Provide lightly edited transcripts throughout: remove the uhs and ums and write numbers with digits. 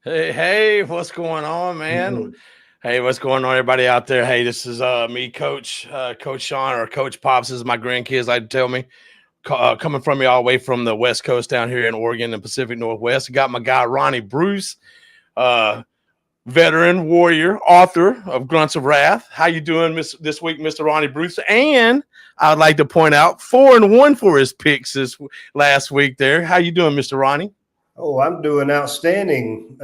Hey, what's going on, man? Mhm. Hey, what's going on, everybody out there? Hey, this is me, Coach Sean, or Coach Pops. This is my grandkids like to tell me. Coming from me all the way from the West Coast down here in Oregon and Pacific Northwest. I got my guy, Ronny Bruce, uh, veteran, warrior, author of Grunts of Wrath. How you doing this week, Mr. Ronny Bruce? And I'd like to point out 4-1 for his picks this last week there. How you doing, Mr. Ronny? Oh, I'm doing outstanding.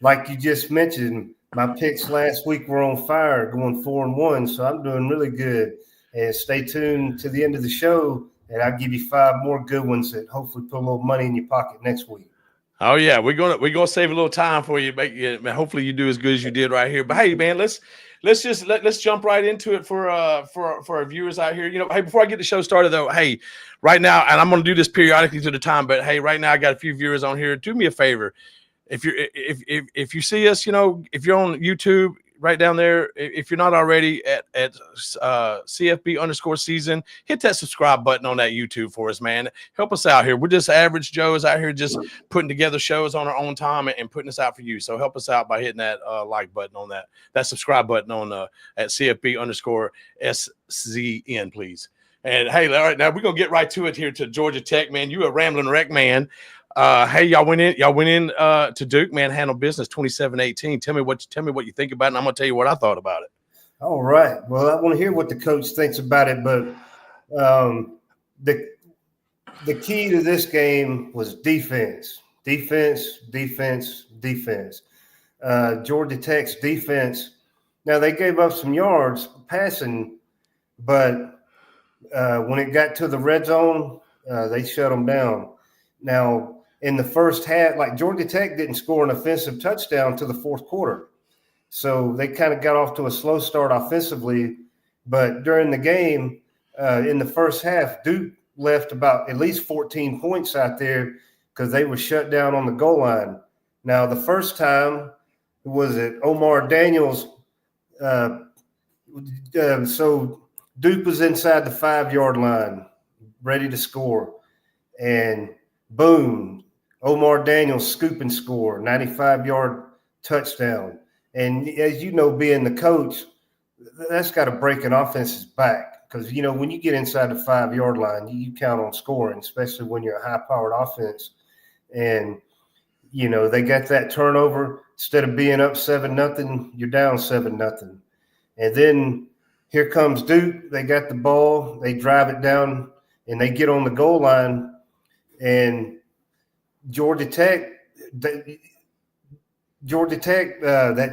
Like you just mentioned, my picks last week were on fire, going 4-1. So I'm doing really good. And stay tuned to the end of the show, and I'll give you 5 more good ones that hopefully put a little money in your pocket next week. Oh yeah, we're gonna save a little time for you. Make you hopefully you do as good as you did right here. But hey, man, let's jump right into it for our viewers out here. Hey, before I get the show started though, hey, right now, and I'm gonna do this periodically to the time, but hey, right now I got a few viewers on here. Do me a favor, if you see us, if you're on YouTube right down there, if you're not already at CFB_season, hit that subscribe button on that YouTube for us, man. Help us out here. We're just average Joes out here, just putting together shows on our own time and putting this out for you. So help us out by hitting that like button on that subscribe button on at CFB_SZN, please. And hey, all right, now we're gonna get right to it here to Georgia Tech, man. You a rambling wreck, man. Hey, y'all went in to Duke, man, handle business 27-18. Tell me what you think about it, and I'm gonna tell you what I thought about it. All right. Well, I want to hear what the coach thinks about it, but the key to this game was defense. Georgia Tech's defense. Now they gave up some yards passing, but when it got to the red zone, they shut them down. Now, in the first half, like Georgia Tech didn't score an offensive touchdown to the fourth quarter. So they kind of got off to a slow start offensively. But during the game, in the first half, Duke left about at least 14 points out there because they were shut down on the goal line. Now, the first time was it Omar Daniels. So Duke was inside the 5-yard line, ready to score. And boom, Omar Daniels scoop and score, 95-yard touchdown. And as you know, being the coach, that's got to break an offense's back because, when you get inside the 5-yard line, you count on scoring, especially when you're a high-powered offense. And, they got that turnover. Instead of being up 7-0, you're down 7-0. And then here comes Duke. They got the ball. They drive it down, and they get on the goal line. And Georgia Tech, that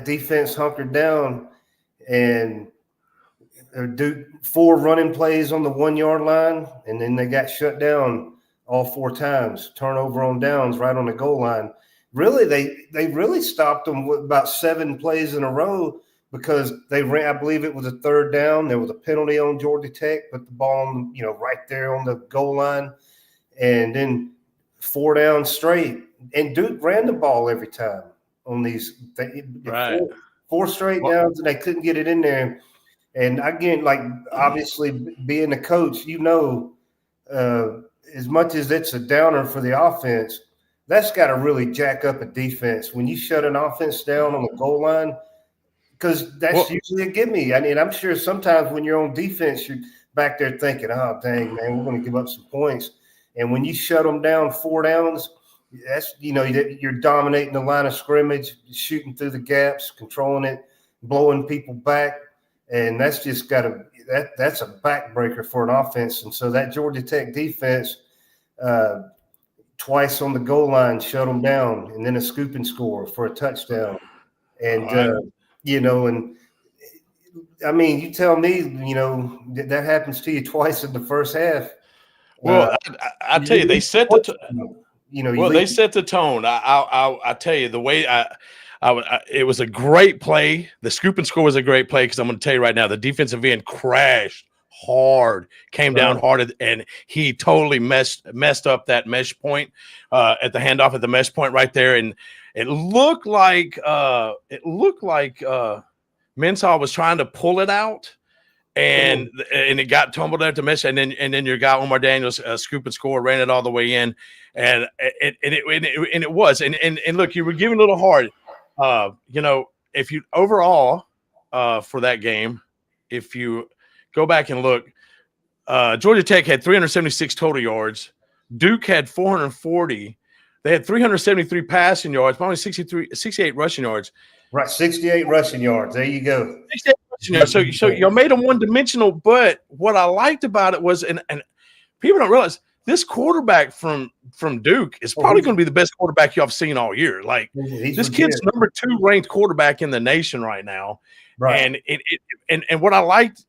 defense hunkered down, and do 4 running plays on the 1-yard line, and then they got shut down all 4 times. Turnover on downs right on the goal line. Really, they really stopped them with about 7 plays in a row because they ran. I believe it was a 3rd down. There was a penalty on Georgia Tech, put the ball on, right there on the goal line, and then 4 down straight. And Duke ran the ball every time on these Right. four straight downs, and they couldn't get it in there. And again, like obviously being the coach, as much as it's a downer for the offense, that's got to really jack up a defense when you shut an offense down on the goal line, because that's usually a gimme. I mean, I'm sure sometimes when you're on defense, you're back there thinking, "Oh, dang, man, we're going to give up some points." And when you shut them down 4 downs, that's you're dominating the line of scrimmage, shooting through the gaps, controlling it, blowing people back, and that's just that's a backbreaker for an offense. And so that Georgia Tech defense, twice on the goal line, shut them down, and then a scoop and score for a touchdown. And and I mean, you tell me, that happens to you twice in the first half. Well, I tell you, they set the they set the tone. I tell you, the way it was a great play. The scoop and score was a great play because I'm going to tell you right now, the defensive end crashed hard, came down hard, and he totally messed up that mesh point at the handoff at the mesh point right there, and it looked like Mensah was trying to pull it out. and it got tumbled out to miss, and then your guy Omar Daniels scoop and score, ran it all the way in, and it was look, you were giving a little hard, if you overall for that game, if you go back and look, Georgia Tech had 376 total yards, Duke had 440. They had 373 passing yards, but only 68 rushing yards. Right, 68 rushing yards. There you go. 68 rushing yards. So you made them one-dimensional, but what I liked about it was, and people don't realize, this quarterback from Duke is probably going to be the best quarterback y'all have seen all year. Like, this kid's number 2 ranked quarterback in the nation right now. Right. And what I liked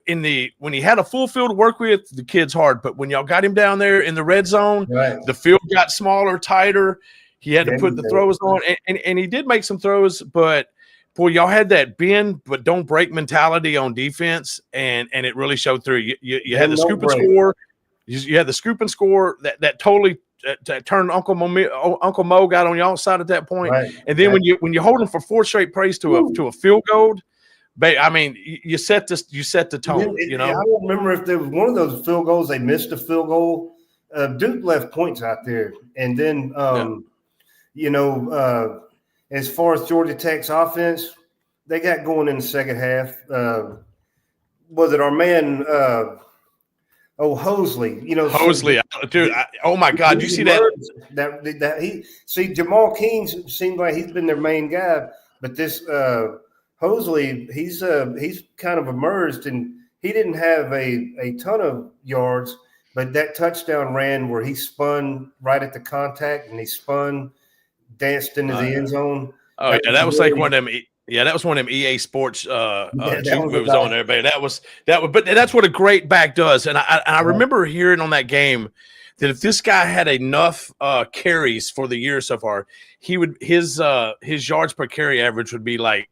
when he had a full field to work with, the kid's hard. But when y'all got him down there in the red zone, the field got smaller, tighter. He had to put the throws on, and he did make some throws. But boy, y'all had that bend but don't break mentality on defense, and it really showed through. You had the scoop and score. You had the scoop and score that totally turned Uncle Mo got on y'all side at that point. Right. And then when you hold them for 4 straight plays to a field goal. I mean, you set the tone. I don't remember if there was one of those field goals. They missed a field goal. Duke left points out there, and then as far as Georgia Tech's offense, they got going in the second half. Was it our man? Hosley. Hosley, dude. Oh my God, you see that? Jamal King seemed like he's been their main guy, but this. Hosley, he's kind of emerged, and he didn't have a ton of yards, but that touchdown ran where he spun right at the contact, and he danced into the end zone. Oh yeah, that was like one of them. Yeah, that was one of them EA Sports juke moves on there, baby. But that's what a great back does. And I remember hearing on that game that if this guy had enough carries for the year so far, his yards per carry average would be like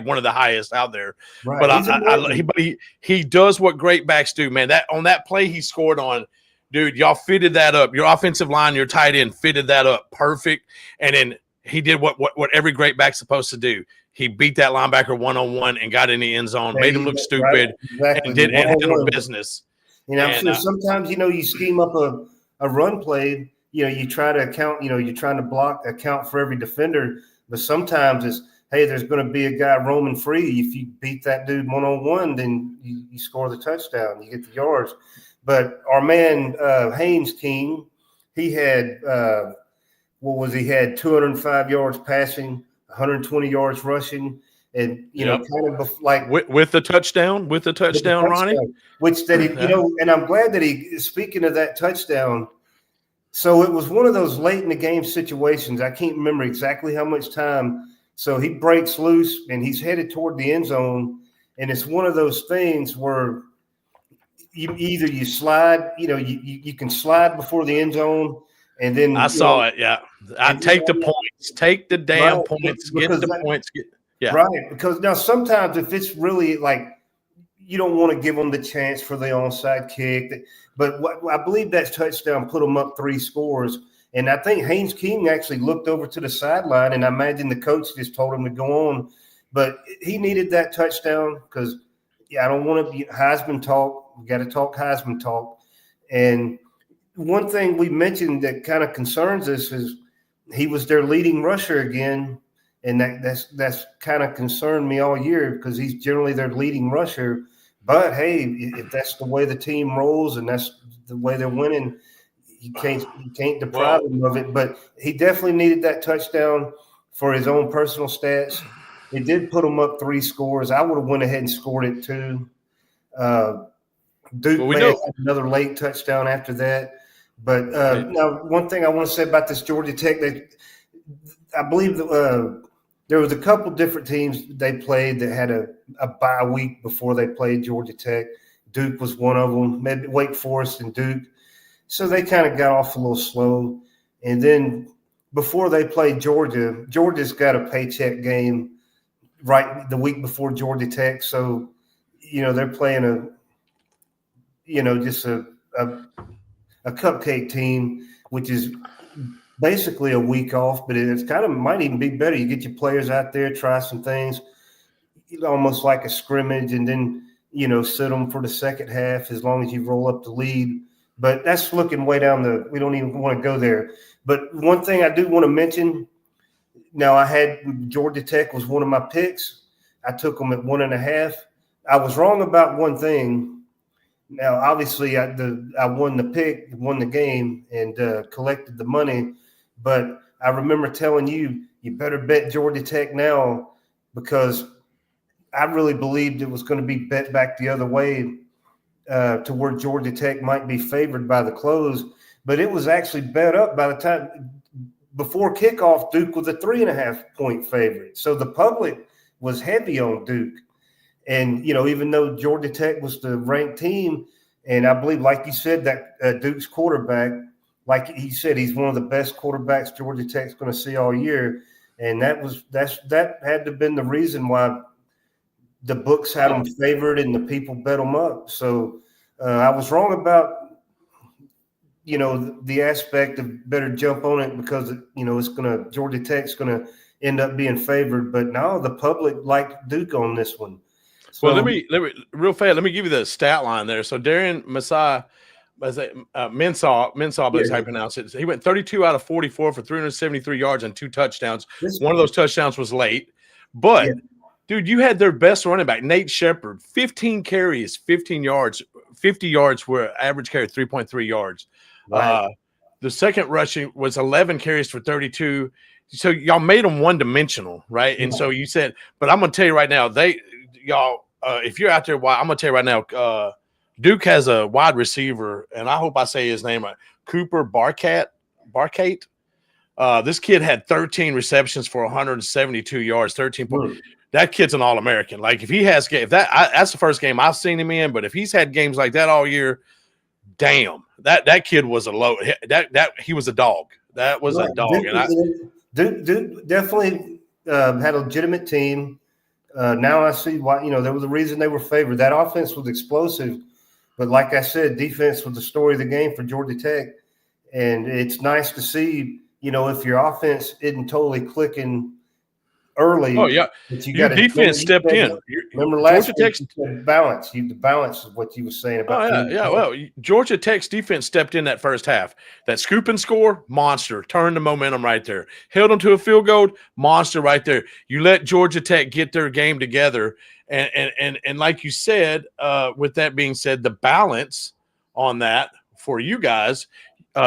one of the highest out there. Right. But he does what great backs do, man. That on that play he scored on, dude, y'all fitted that up. Your offensive line, your tight end fitted that up perfect. And then he did what every great back's supposed to do. He beat that linebacker one-on-one and got in the end zone, made him look stupid, and did business. I'm sure sometimes, you scheme up a run play, you try to account, you're trying to account for every defender, but sometimes it's, hey, there's going to be a guy roaming free. If you beat that dude one-on-one, then you score the touchdown. You get the yards. But our man, Haynes King, he had, he had 205 yards passing, 120 yards rushing, and, kind of like. With the touchdown, Ronny? Which that and I'm glad that speaking of that touchdown, so it was one of those late in the game situations. I can't remember exactly how much time. So he breaks loose and he's headed toward the end zone. And it's one of those things where you slide, you can slide before the end zone. And then I saw it. Yeah. I take the points, take the damn points, get the points. Yeah. Right. Because now sometimes if it's really like, you don't want to give them the chance for the onside kick. But I believe that touchdown put them up 3 scores. And I think Haynes King actually looked over to the sideline, and I imagine the coach just told him to go on. But he needed that touchdown because, I don't want to be Heisman talk. We got to talk Heisman talk. And one thing we mentioned that kind of concerns us is he was their leading rusher again, and that's kind of concerned me all year because he's generally their leading rusher. But, hey, if that's the way the team rolls and that's the way they're winning – you can't deprive him of it, but he definitely needed that touchdown for his own personal stats. It did put him up 3 scores. I would have went ahead and scored it too. Duke had another late touchdown after that. But now one thing I want to say about this Georgia Tech, I believe there was a couple different teams they played that had a bye week before they played Georgia Tech. Duke was one of them, maybe Wake Forest and Duke. So they kind of got off a little slow. And then before they played Georgia, Georgia's got a paycheck game right the week before Georgia Tech. So, they're playing just a cupcake team, which is basically a week off, but it's kind of might even be better. You get your players out there, try some things, almost like a scrimmage, and then sit them for the second half as long as you roll up the lead. But that's looking way down we don't even want to go there. But one thing I do want to mention, now I had Georgia Tech was one of my picks. I took them at 1.5. I was wrong about one thing. Now, obviously, I won the game, and collected the money. But I remember telling you better bet Georgia Tech now, because I really believed it was going to be bet back the other way, to where Georgia Tech might be favored by the close. But it was actually bet up by the time before kickoff. Duke was a 3.5-point favorite. So the public was heavy on Duke. And, even though Georgia Tech was the ranked team, and I believe, like you said, that Duke's quarterback, like he said, he's one of the best quarterbacks Georgia Tech's going to see all year. And that had to have been the reason why the books had them favored and the people bet them up. So I was wrong about, the aspect of better jump on it, because, Georgia Tech's going to end up being favored. But no, the public liked Duke on this one. So, well, let me real fast. Let me give you the stat line there. So Darian Mensah, Mensah, but is how you pronounce it. He went 32 out of 44 for 373 yards and 2 touchdowns. One of those touchdowns was late. But, dude, you had their best running back, Nate Shepard, 15 carries, 15 yards, 50 yards were average carry, 3.3 yards. Right. The second rushing was 11 carries for 32. So y'all made them one-dimensional, right? And so you said, but I'm going to tell you right now, if you're out there, I'm going to tell you right now, Duke has a wide receiver, and I hope I say his name right, Cooper Barkate. This kid had 13 receptions for 172 yards, 13 points. That kid's an All-American. Like, if he has that's the first game I've seen him in, but if he's had games like that all year, damn, that kid was he was a dog. That was a dog. Duke definitely had a legitimate team. Now I see why, there was a reason they were favored. That offense was explosive, but like I said, defense was the story of the game for Georgia Tech. And it's nice to see, if your offense isn't totally clicking early. Oh, yeah. Your defense stepped in. Remember last week, balance. The balance is what you were saying about. Oh, yeah. Well, Georgia Tech's defense stepped in that first half. That scoop and score, monster. Turned the momentum right there. Held them to a field goal, monster right there. You let Georgia Tech get their game together. And like you said, with that being said, the balance on that for you guys,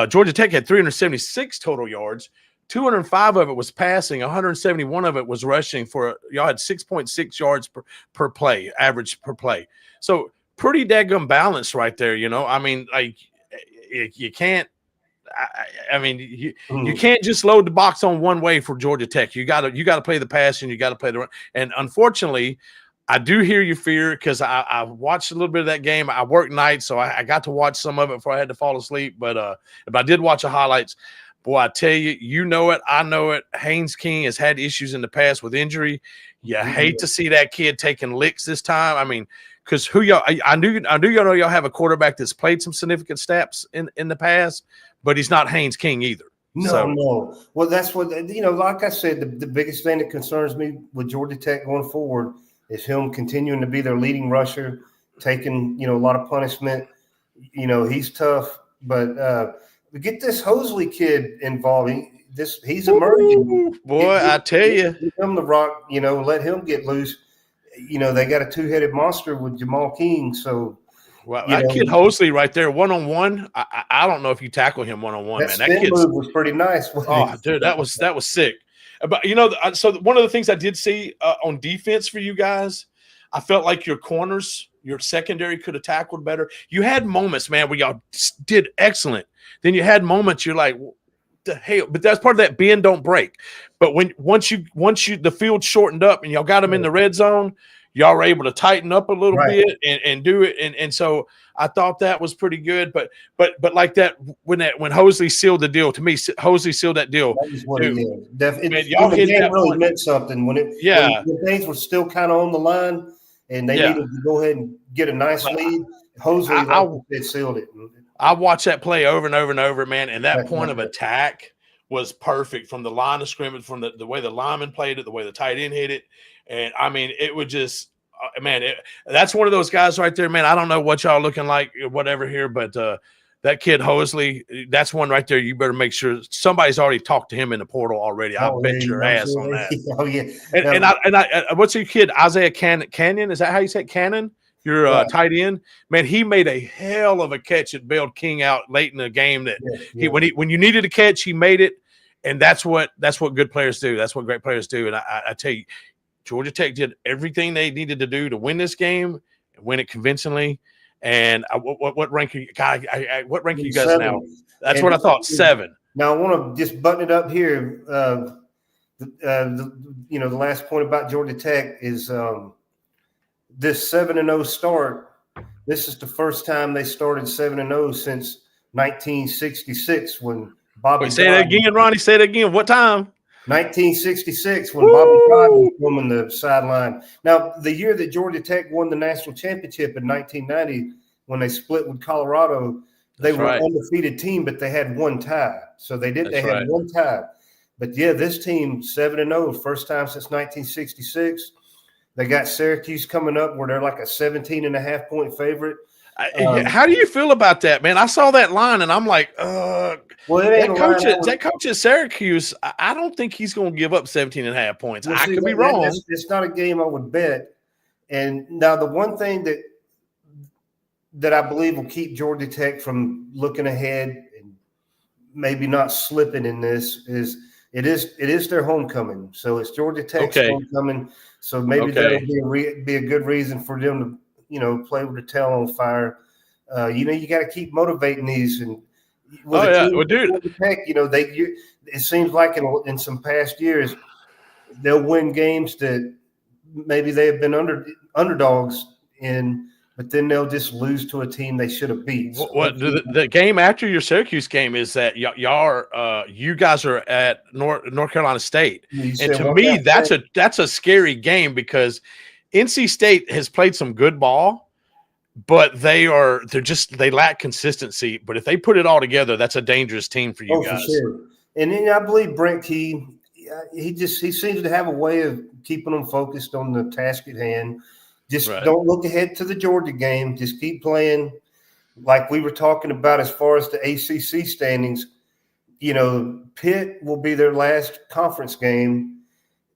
Georgia Tech had 376 total yards. 205 of it was passing, 171 of it was rushing for y'all had 6.6 yards per play, average per play. So pretty daggum balanced right there, I mean, like, you can't you can't just load the box on one way for Georgia Tech. You gotta play the pass and you gotta play the run. And unfortunately, I do hear your fear, because I watched a little bit of that game. I worked nights, so I got to watch some of it before I had to fall asleep. But if I did watch the highlights, boy, I tell you, I know it. Haynes King has had issues in the past with injury. You hate to see that kid taking licks this time. I mean, because I do y'all know y'all have a quarterback that's played some significant snaps in the past, but he's not Haynes King either. No. Well, that's what, like I said, the biggest thing that concerns me with Georgia Tech going forward is him continuing to be their leading rusher, taking, a lot of punishment. He's tough, but get this Hosley kid involved. He's emerging. Boy, I tell you. Give him the rock, let him get loose. They got a two-headed monster with Jamal King. So, well, that kid Hosley right there, one-on-one. I don't know if you tackle him one-on-one, man. That kid move was pretty nice. Dude, that was sick. But, so one of the things I did see on defense for you guys, I felt like your corners, your secondary could have tackled better. You had moments, man, where y'all did excellent. Then you had moments you're like, what the hell? But that's part of that bend, don't break. But once the field shortened up and y'all got them in the red zone, y'all were able to tighten up a little bit and do it. And so I thought that was pretty good. But like that when Hosley sealed the deal, to me, Hosley sealed that deal. That is what it is. Y'all hit that really point. Meant something when things were still kind of on the line and they needed to go ahead and get a nice lead. Hosley it sealed it. I watched that play over and over and over, man, and that point of attack was perfect from the line of scrimmage, from the way the lineman played it, the way the tight end hit it. And, I mean, it was just man, that's one of those guys right there, man. I don't know what y'all looking like, whatever here, but that kid Hosley, that's one right there. You better make sure somebody's already talked to him in the portal already. I bet your ass on that. Oh yeah. And what's your kid, Isaiah Canyon? Is that how you say it? Cannon? Your tight end, man. He made a hell of a catch that bailed King out late in the game. That when you needed a catch, he made it, and that's what good players do. That's what great players do. And I tell you, Georgia Tech did everything they needed to do to win this game and win it convincingly. And what rank are you? God, what rank are you guys 7. now? That's what I thought. 7. Now I want to just button it up here. The last point about Georgia Tech is this 7-0 start. This is the first time they started 7-0 since 1966 when Bobby. Say that again, Ronnie. Say that again. What time? 1966 when Bobby Todd was filming the sideline. Now, the year that Georgia Tech won the national championship in 1990, when they split with Colorado, they were an undefeated team, but they had one tie. So they had one tie. But yeah, this team 7-0, first time since 1966. They got Syracuse coming up where they're like a 17.5-point favorite. How do you feel about that, man? I saw that line and I'm like, that coach at Syracuse, I don't think he's going to give up 17.5 points. I could be wrong. It's not a game I would bet. And now the one thing that I believe will keep Georgia Tech from looking ahead and maybe not slipping in this is it is their homecoming. So it's Georgia Tech's homecoming. So maybe that'll be a good reason for them to play with the tail on fire. You got to keep motivating these. And dude, Tech, it seems like in some past years they'll win games that maybe they have been underdogs in, but then they'll just lose to a team they should have beat. So the game after your Syracuse game is that you guys are at North Carolina State, and to me that's a scary game because NC State has played some good ball, but they lack consistency. But if they put it all together, that's a dangerous team for you guys. For sure. And then I believe Brent Key, he seems to have a way of keeping them focused on the task at hand. Just don't look ahead to the Georgia game. Just keep playing like we were talking about as far as the ACC standings. Pitt will be their last conference game.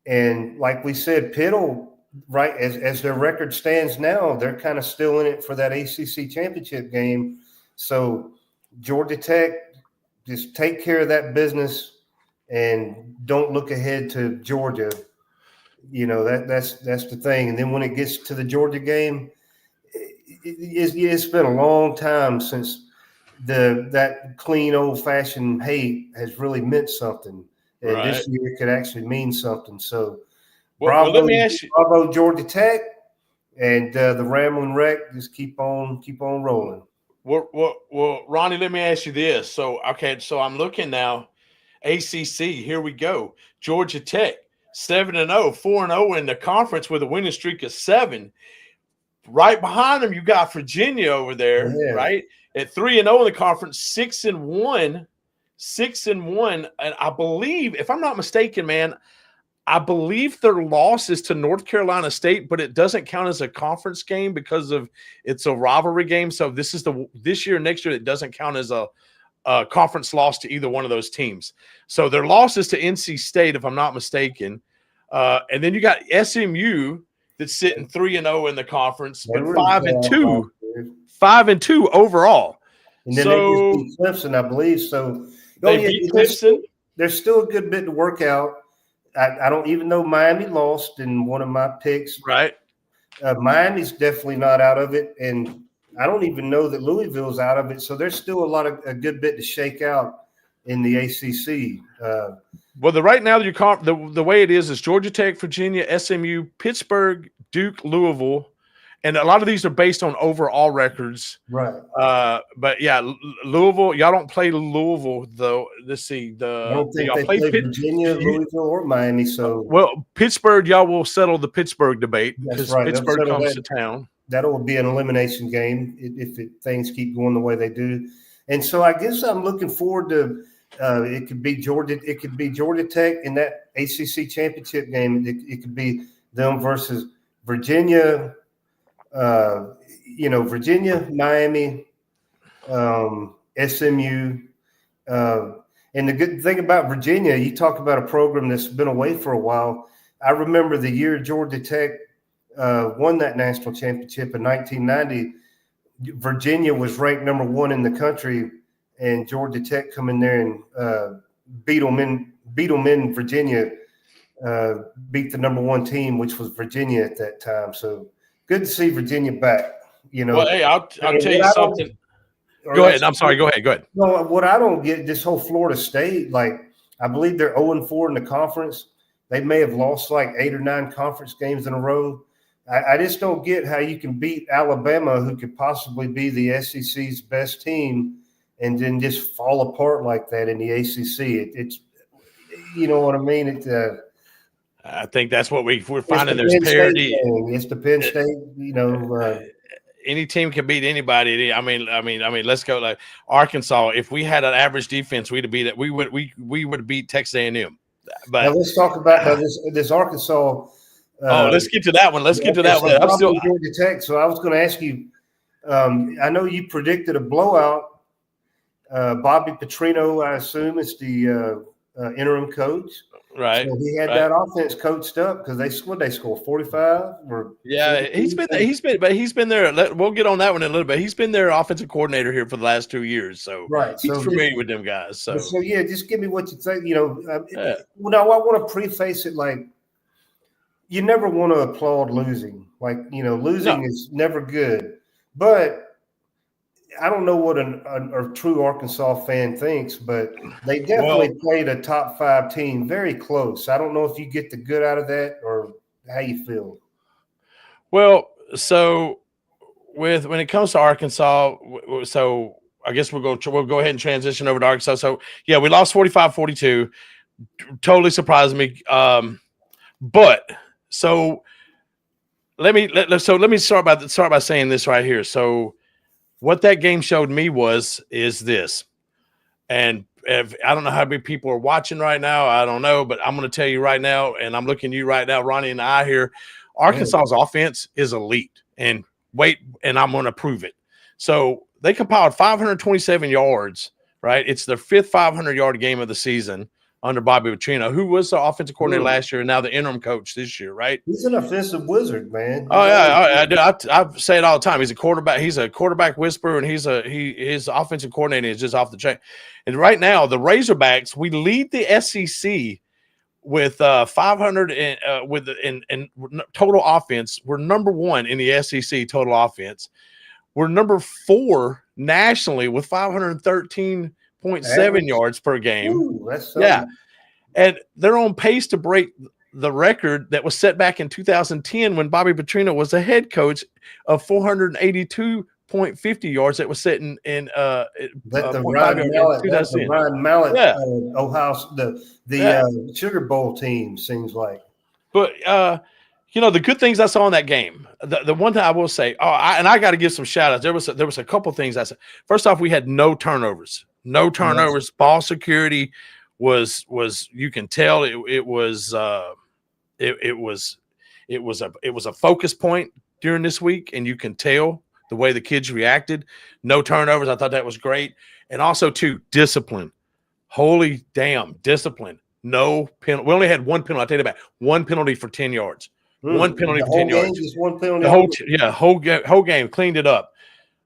And like we said, Pitt will, as their record stands now, they're kind of still in it for that ACC championship game. So Georgia Tech, just take care of that business and don't look ahead to Georgia. That's the thing. And then when it gets to the Georgia game, it's been a long time since that clean old-fashioned hate has really meant something. And this year it could actually mean something. So let me ask you. Bravo Georgia Tech, and the Rambling Wreck just keep on rolling. Well, Ronnie, let me ask you this. So I'm looking now. ACC, here we go. Georgia Tech. 7-0, 4-0 in the conference with a winning streak of 7. Right behind them, you got Virginia over there, right? At 3-0 in the conference, 6-1, 6-1. And I believe, if I'm not mistaken, man, I believe their loss is to North Carolina State, but it doesn't count as a conference game because it's a rivalry game. So this year, next year, it doesn't count as a conference loss to either one of those teams. So their loss is to NC State, if I'm not mistaken. And then you got SMU that's sitting 3-0 in the conference, but 5-2, 5-2 overall. And then they just beat Clemson, I believe. So they beat Clemson. There's still a good bit to work out. I don't even know Miami lost in one of my picks. Right. Miami's definitely not out of it, and I don't even know that Louisville's out of it. So there's still a good bit to shake out in the ACC. Right now, the way it is Georgia Tech, Virginia, SMU, Pittsburgh, Duke, Louisville, and a lot of these are based on overall records. Right. But yeah, Louisville. Y'all don't play Louisville though. Let's see. I don't think they play Virginia, Louisville, or Miami. So Pittsburgh, y'all will settle the Pittsburgh debate because right. Pittsburgh comes to town. That'll be an elimination game if things keep going the way they do. And so I guess I'm looking forward to it could be Georgia. It could be Georgia Tech in that ACC championship game. It could be them versus Virginia, Virginia, Miami, SMU. And the good thing about Virginia, you talk about a program that's been away for a while. I remember the year Georgia Tech won that national championship in 1990. Virginia was ranked number 1 in the country, and Georgia Tech come in there and beat them in Virginia, beat the number 1 team, which was Virginia at that time. So good to see Virginia back. Well, hey, I'll tell you something. Go ahead. I'm sorry. Go ahead. No, what I don't get, this whole Florida State, like, I believe they're 0-4 in the conference. They may have lost like 8 or 9 conference games in a row. I just don't get how you can beat Alabama, who could possibly be the SEC's best team, and then just fall apart like that in the ACC. It's you know what I mean? I think that's what we're finding. There's parity. It's the Penn State, any team can beat anybody. I mean, let's go like Arkansas. If we had an average defense, we'd have beat it. We would beat Texas A&M. But now let's talk about this Arkansas. Let's get to that one. Let's get to that one. I'm still Georgia Tech. So I was going to ask you. I know you predicted a blowout. Bobby Petrino, I assume, is the interim coach. Right. So he had that offense coached up because they score 45 or he's been there. We'll get on that one in a little bit. He's been their offensive coordinator here for the last 2 years, so he's familiar with them guys. So yeah, just give me what you think. Now I want to preface it like you never want to applaud losing. Like losing is never good, but I don't know what a true Arkansas fan thinks, but they definitely played a top 5 team very close. I don't know if you get the good out of that or how you feel. Well, so when it comes to Arkansas, so I guess we'll go ahead and transition over to Arkansas. So yeah, we lost 45-42. Totally surprised me. But so let me start by saying this right here. So what that game showed me is this, and if I don't know how many people are watching right now, I don't know, but I'm going to tell you right now, and I'm looking at you right now, Ronnie and I here. Arkansas's offense is elite, and I'm going to prove it. So they compiled 527 yards, right? It's their 5th 500-yard game of the season under Bobby Petrino, who was the offensive coordinator last year and now the interim coach this year, right? He's an offensive wizard, man. Oh yeah, I say it all the time. He's a quarterback. He's a quarterback whisperer, and his offensive coordinator is just off the chain. And right now, the Razorbacks, we lead the SEC with 500 in total offense. We're number 1 in the SEC total offense. We're number 4 nationally with 513.7 yards per game. Ooh, and they're on pace to break the record that was set back in 2010 when Bobby Petrino was the head coach of 482.50 yards that was set in the Ryan Mallett Ohio the Sugar Bowl team seems like. But the good things I saw in that game. The one thing I will say, I got to give some shout outs. There was a couple things I said. First off, we had no turnovers. No turnovers. Ball security was you can tell it was a focus point during this week, and you can tell the way the kids reacted. No turnovers. I thought that was great. And also too, discipline. Holy damn, discipline. No penalty. We only had one penalty. I'll tell you about 1 penalty for 10 yards. One penalty for 10 yards. Just one penalty. The whole game cleaned it up.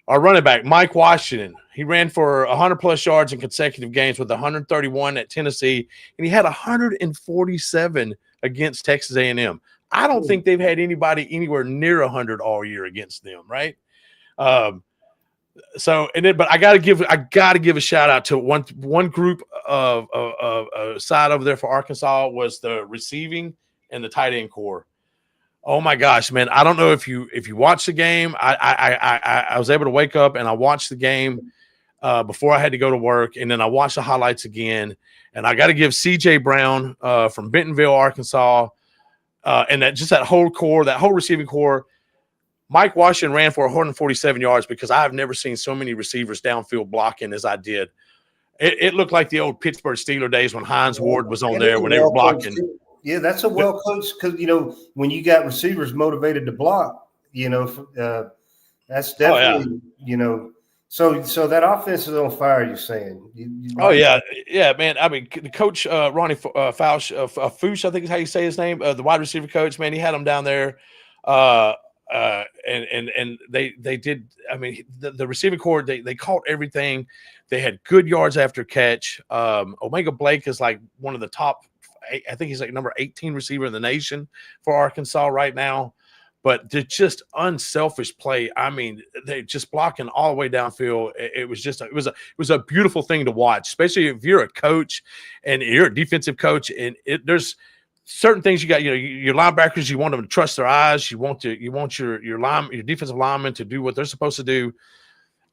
Our running back, Mike Washington, he ran for 100-plus yards in consecutive games with 131 at Tennessee, and he had 147 against Texas A&M. I don't think they've had anybody anywhere near 100 all year against them, right? But I got to give a shout out to one group of side over there for Arkansas was the receiving and the tight end core. Oh my gosh, man! I don't know if you watched the game. I was able to wake up and I watched the game before I had to go to work, and then I watched the highlights again. And I got to give C.J. Brown from Bentonville, Arkansas, and that whole core, that whole receiving core. Mike Washington ran for 147 yards because I have never seen so many receivers downfield blocking as I did. It looked like the old Pittsburgh Steelers days when Hines Ward was on there when they were blocking. Yeah, that's a well coached because when you got receivers motivated to block, That's Oh yeah. definitely. So that offense is on fire. You're saying? Oh yeah, yeah, man. I mean, the coach Ronny Fouch, I think is how you say his name, the wide receiver coach. Man, he had him down there, and they did. I mean, the receiving core they caught everything. They had good yards after catch. Omega Blake is like one of the top. I think he's like number 18 receiver in the nation for Arkansas right now. But they're just unselfish play. I mean, they just blocking all the way downfield. It was a beautiful thing to watch, especially if you're a coach and you're a defensive coach. And there's certain things you got. Your linebackers, you want them to trust their eyes. You want your defensive linemen to do what they're supposed to do,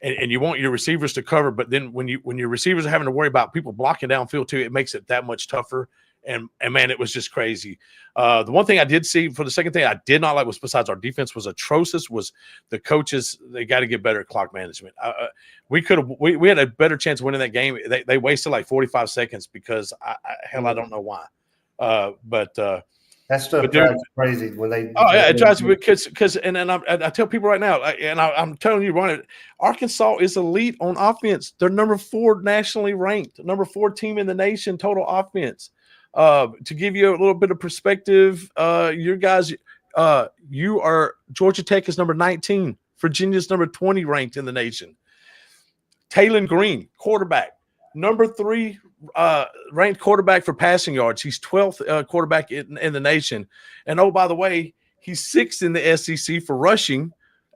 and you want your receivers to cover. But then when your receivers are having to worry about people blocking downfield too, it makes it that much tougher. And man, it was just crazy. The one thing I did see for the second thing I did not like was, besides our defense was atrocious, was the coaches. They got to get better at clock management. We had a better chance of winning that game. They wasted like 45 seconds because I don't know why. But that stuff drives crazy when they. Oh yeah, it drives me because and I tell people right now, and I'm telling you, Ronny, Arkansas is elite on offense. They're number 4 nationally ranked, number 4 team in the nation total offense. To give you a little bit of perspective, your guys, Georgia Tech is number 19. Virginia's number 20 ranked in the nation. Taylon Green, quarterback, number 3 ranked quarterback for passing yards. He's 12th quarterback in the nation. And oh, by the way, he's 6th in the SEC for rushing,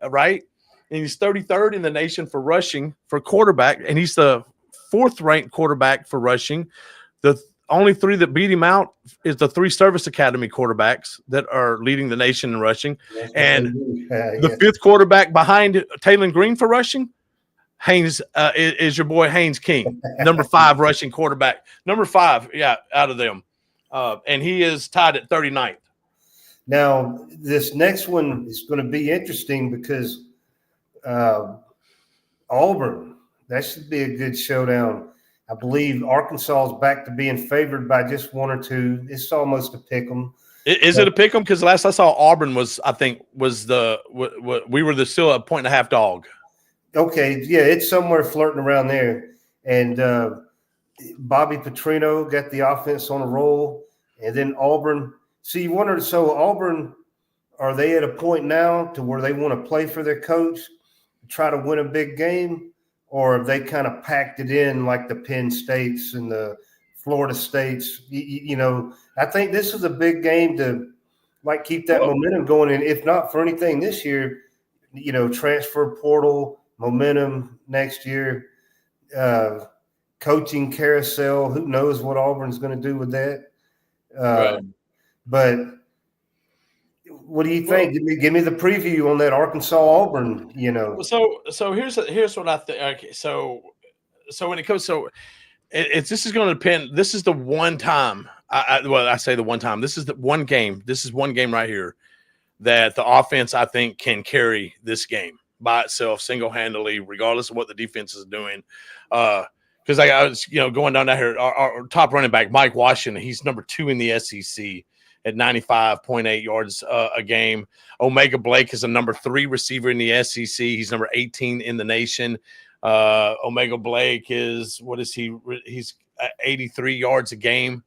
right? And he's 33rd in the nation for rushing for quarterback. And he's the 4th ranked quarterback for rushing. The only 3 that beat him out is the 3 Service Academy quarterbacks that are leading the nation in rushing. And the 5th quarterback behind Taylon Green for rushing, Haynes is your boy Haynes King, number 5 rushing quarterback. Number 5, yeah, out of them. And he is tied at 39th. Now, this next one is going to be interesting because Auburn, that should be a good showdown. I believe Arkansas is back to being favored by just 1 or 2. It's almost a pick 'em. Is it a pick 'em? Because last I saw, Auburn was we were still a 1.5 dog. Okay, yeah, it's somewhere flirting around there. And Bobby Petrino got the offense on a roll, and then Auburn. See, you wonder. So Auburn, are they at a point now to where they want to play for their coach, try to win a big game? Or have they kind of packed it in like the Penn States and the Florida States? I think this is a big game to like keep that momentum going. And if not for anything this year, transfer portal, momentum next year, coaching carousel. Who knows what Auburn's going to do with that? Right. But what do you think? Give me the preview on that Arkansas Auburn. So here's what I think. Okay, so when it comes, this is going to depend. This is the one time. I say the one time. This is the one game. This is one game right here that the offense I think can carry this game by itself, single handedly, regardless of what the defense is doing. Because I was going down here, our top running back Mike Washington. He's number 2 in the SEC. At 95.8 yards a game. Omega Blake is a number 3 receiver in the SEC. He's number 18 in the nation. Omega Blake is, what is he? He's 83 yards a game.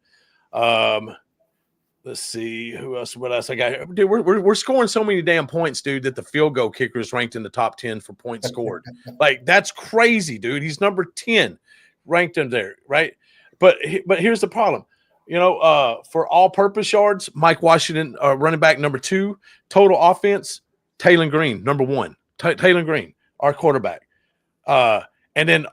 Let's see who else. What else I got? Dude, we're scoring so many damn points, dude, that the field goal kicker is ranked in the top 10 for points scored. Like, that's crazy, dude. He's number 10 ranked in there, right? But here's the problem. For all-purpose yards, Mike Washington, running back number 2. Total offense, Taylon Green, number 1. Taylon Green, our quarterback. And then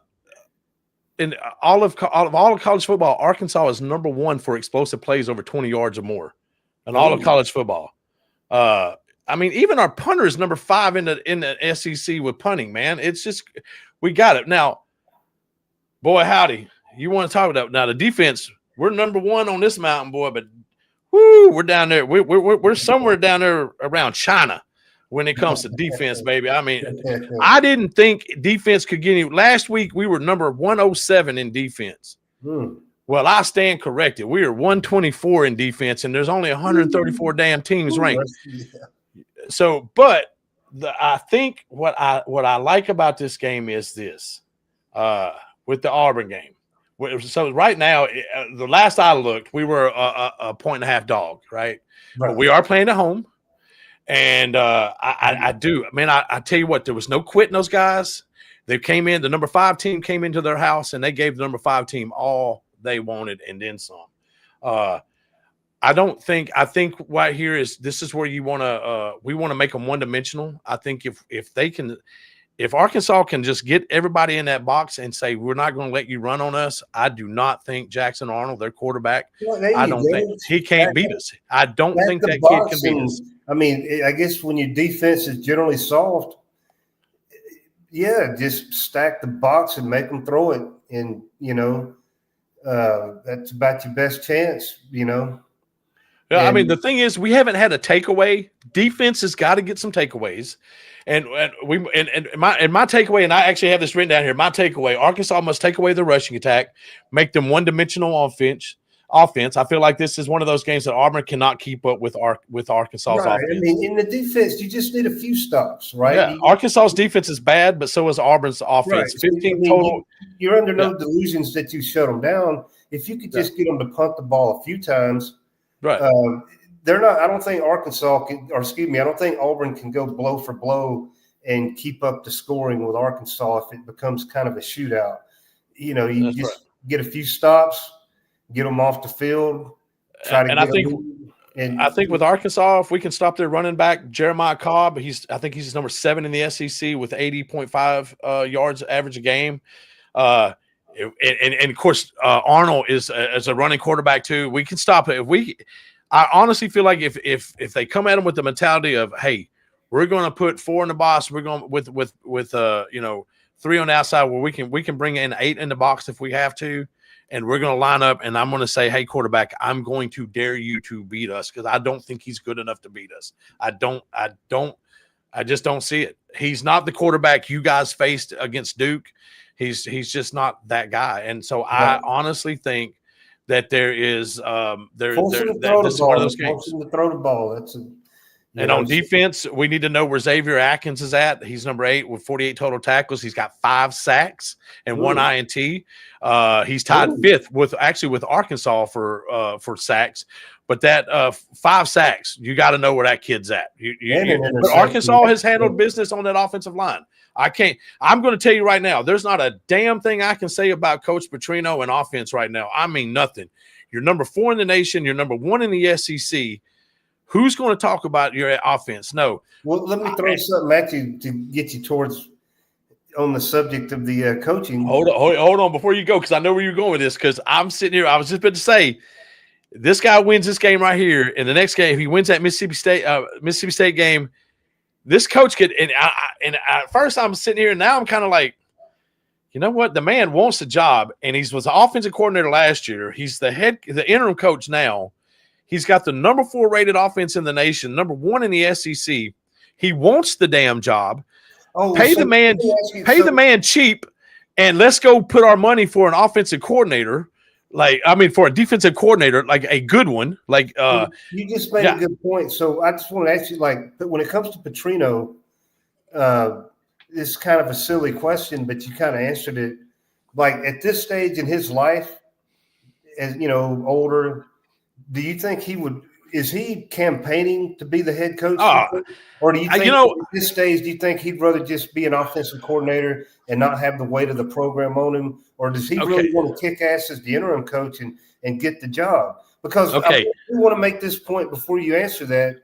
in all of college football, Arkansas is number 1 for explosive plays over 20 yards or more in all of college football. I mean, even our punter is number 5 in the SEC with punting, man. It's just we got it. Now, boy, howdy. You want to talk about now the defense – we're number 1 on this mountain, boy, but we're down there. We're somewhere down there around China when it comes to defense, baby. I mean, I didn't think defense could get any. Last week we were number 107 in defense. Well, I stand corrected. We are 124 in defense, and there's only 134 damn teams ranked. So, but I think what I like about this game is this with the Auburn game. So right now, the last I looked, we were a 1.5 dog, right? But we are playing at home, and I do. Man, I tell you what, there was no quitting those guys. They came in. The number 5 team came into their house, and they gave the number 5 team all they wanted and then some. I think right here this is where you want to we want to make them one-dimensional. I think if Arkansas can just get everybody in that box and say we're not going to let you run on us, I do not think Jackson Arnold, their quarterback, I don't think he can't beat us. I don't think that kid can beat us. I mean, I guess when your defense is generally soft, yeah, just stack the box and make them throw it, and that's about your best chance, Yeah, I mean, the thing is, we haven't had a takeaway. Defense has got to get some takeaways, and my takeaway, and I actually have this written down here. My takeaway: Arkansas must take away the rushing attack, make them one-dimensional offense. I feel like this is one of those games that Auburn cannot keep up with Arkansas's offense. I mean, in the defense, you just need a few stops, right? Yeah, Arkansas's defense is bad, but so is Auburn's offense. Right. 15 total. You're under no delusions that you shut them down. If you could just get them to punt the ball a few times. Right. They're not. I don't think Arkansas can, or excuse me, I don't think Auburn can go blow for blow and keep up the scoring with Arkansas if it becomes kind of a shootout. You just get a few stops, get them off the field, try to get them. And I think with Arkansas, if we can stop their running back Jeremiah Cobb, I think he's number 7 in the SEC with 80.5 yards average a game. And of course, Arnold is a running quarterback too. We can stop it. I honestly feel like if they come at them with the mentality of, hey, we're going to put 4 in the box, we're going with 3 on the outside where we can bring in 8 in the box if we have to, and we're going to line up, and I'm going to say, hey, quarterback, I'm going to dare you to beat us because I don't think he's good enough to beat us. I just don't see it. He's not the quarterback you guys faced against Duke. He's just not that guy. And so I honestly think that there is this is one of those games. To throw the ball. On defense, we need to know where Xavier Atkins is at. He's number 8 with 48 total tackles. He's got 5 sacks and 1 INT. He's tied 5th with Arkansas for sacks. But that 5 sacks, you got to know where that kid's at. But Arkansas has handled business on that offensive line. I'm going to tell you right now, there's not a damn thing I can say about Coach Petrino and offense right now. I mean, nothing. You're number 4 in the nation. You're number 1 in the SEC. Who's going to talk about your offense? No. Well, let me throw something at you to get you towards on the subject of the coaching. Hold on before you go, because I know where you're going with this. Because I'm sitting here. I was just about to say, this guy wins this game right here. In the next game, if he wins that Mississippi State game, this coach could. And at first, I'm sitting here, and now I'm kind of like, you know what? The man wants the job, and he was the offensive coordinator last year. He's the interim coach now. He's got the number 4 rated offense in the nation, number 1 in the SEC. He wants the damn job. Pay the man cheap, and let's go put our money for an offensive coordinator. For a defensive coordinator, like a good one. You just made a good point. So I just want to ask you, when it comes to Petrino, it's kind of a silly question, but you kind of answered it. Like at this stage in his life, as older. Do you think is he campaigning to be the head coach? Or do you think at this stage, do you think he'd rather just be an offensive coordinator and not have the weight of the program on him? Or does he really want to kick ass as the interim coach and get the job? Because I want to make this point before you answer that.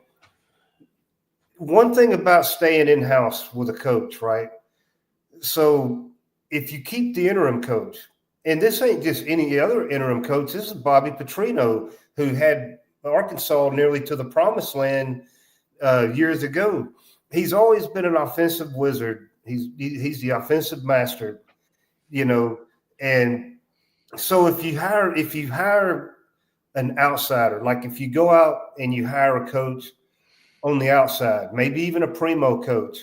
One thing about staying in-house with a coach, right? So if you keep the interim coach, and this ain't just any other interim coach, this is Bobby Petrino, who had Arkansas nearly to the promised land years ago. He's always been an offensive wizard. He's the offensive master, And so if you hire an outsider, like if you go out and you hire a coach on the outside, maybe even a primo coach,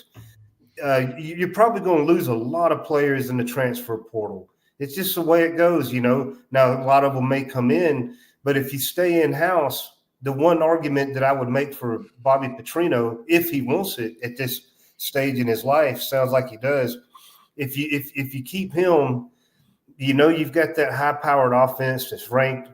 you're probably going to lose a lot of players in the transfer portal. It's just the way it goes, Now, a lot of them may come in, but if you stay in-house, the one argument that I would make for Bobby Petrino, if he wants it at this stage in his life. Sounds like he does. If you keep him, you've got that high-powered offense that's ranked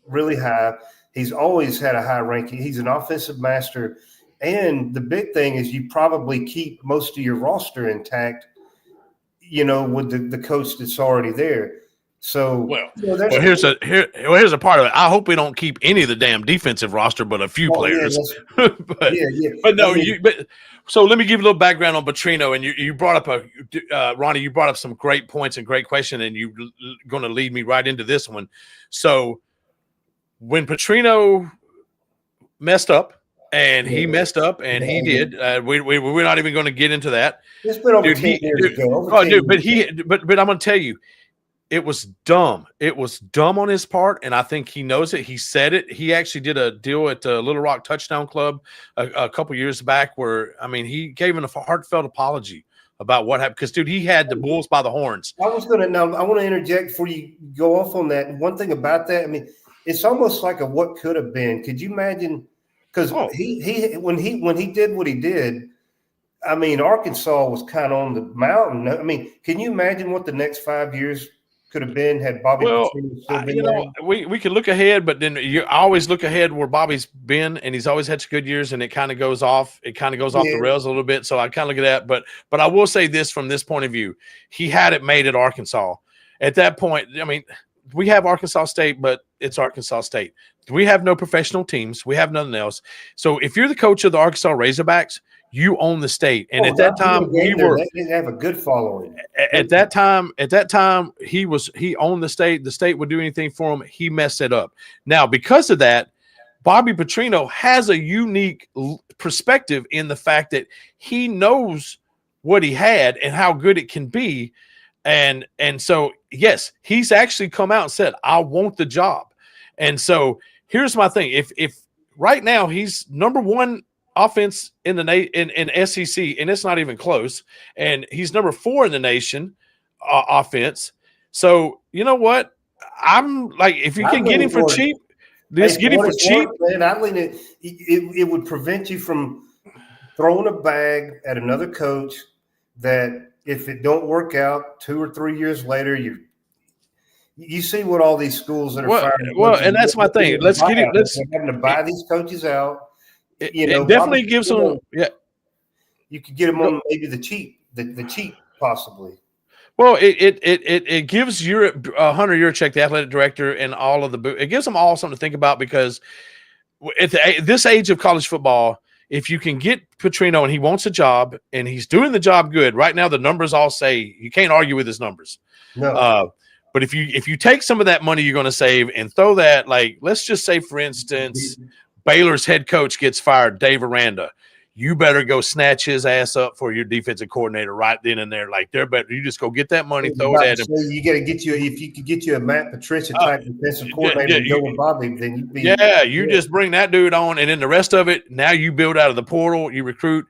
really high. He's always had a high ranking. He's an offensive master. And the big thing is you probably keep most of your roster intact, with the coach that's already there. So here's a part of it. I hope we don't keep any of the damn defensive roster, but a few players. So let me give you a little background on Petrino. And you brought up Ronnie. You brought up some great points and great question, and you're going to lead me right into this one. So when Petrino messed up, and he messed up, and he did. We're not even going to get into that. It's been over 10 years ago. But I'm going to tell you. It was dumb. It was dumb on his part, and I think he knows it. He said it. He actually did a deal at the Little Rock Touchdown Club a couple years back where, he gave him a heartfelt apology about what happened. Because, dude, he had the bulls by the horns. I want to interject before you go off on that. One thing about that, it's almost like a what could have been. Could you imagine? Because when he did what he did, Arkansas was kind of on the mountain. Can you imagine what the next 5 years could have been had Bobby Petrino still been there? We could look ahead, but then you always look ahead where Bobby's been, and he's always had some good years, and it kind of goes off. It kind of goes off the rails a little bit. So I kind of look at that, but I will say this from this point of view: he had it made at Arkansas. At that point, we have Arkansas State, but it's Arkansas State. We have no professional teams. We have nothing else. So if you're the coach of the Arkansas Razorbacks, you own the state. And at that time, they didn't have a good following. At that time, he owned the state. The state would do anything for him. He messed it up. Now, because of that, Bobby Petrino has a unique perspective in the fact that he knows what he had and how good it can be. And so, yes, he's actually come out and said, I want the job. And so here's my thing. If right now he's number one offense in the in SEC, and it's not even close, and he's number 4 in the nation offense. So you know what? I'm like, if you can get him for cheap, get him for cheap. Man, I lean it would prevent you from throwing a bag at another coach that if it don't work out 2 or 3 years later, you see what all these schools that are firing. Well, and that's my thing. Let's get him. Let's having to buy these coaches out. It definitely gives them. Yeah, you could get them on maybe the cheap possibly. Well, it gives Hunter Yurachek, the athletic director, and all of it gives them all something to think about, because at this age of college football, if you can get Petrino and he wants a job and he's doing the job good right now, the numbers all say you can't argue with his numbers. No. But if you take some of that money you're going to save and throw that, like, let's just say, for instance, Baylor's head coach gets fired, Dave Aranda. You better go snatch his ass up for your defensive coordinator right then and there. Like, they're better. You just go get that money, throw it at him. You got to get if you could get you a Matt Patricia type defensive coordinator to go with Bobby, then you'd be. You just bring that dude on, and then the rest of it, now you build out of the portal, you recruit,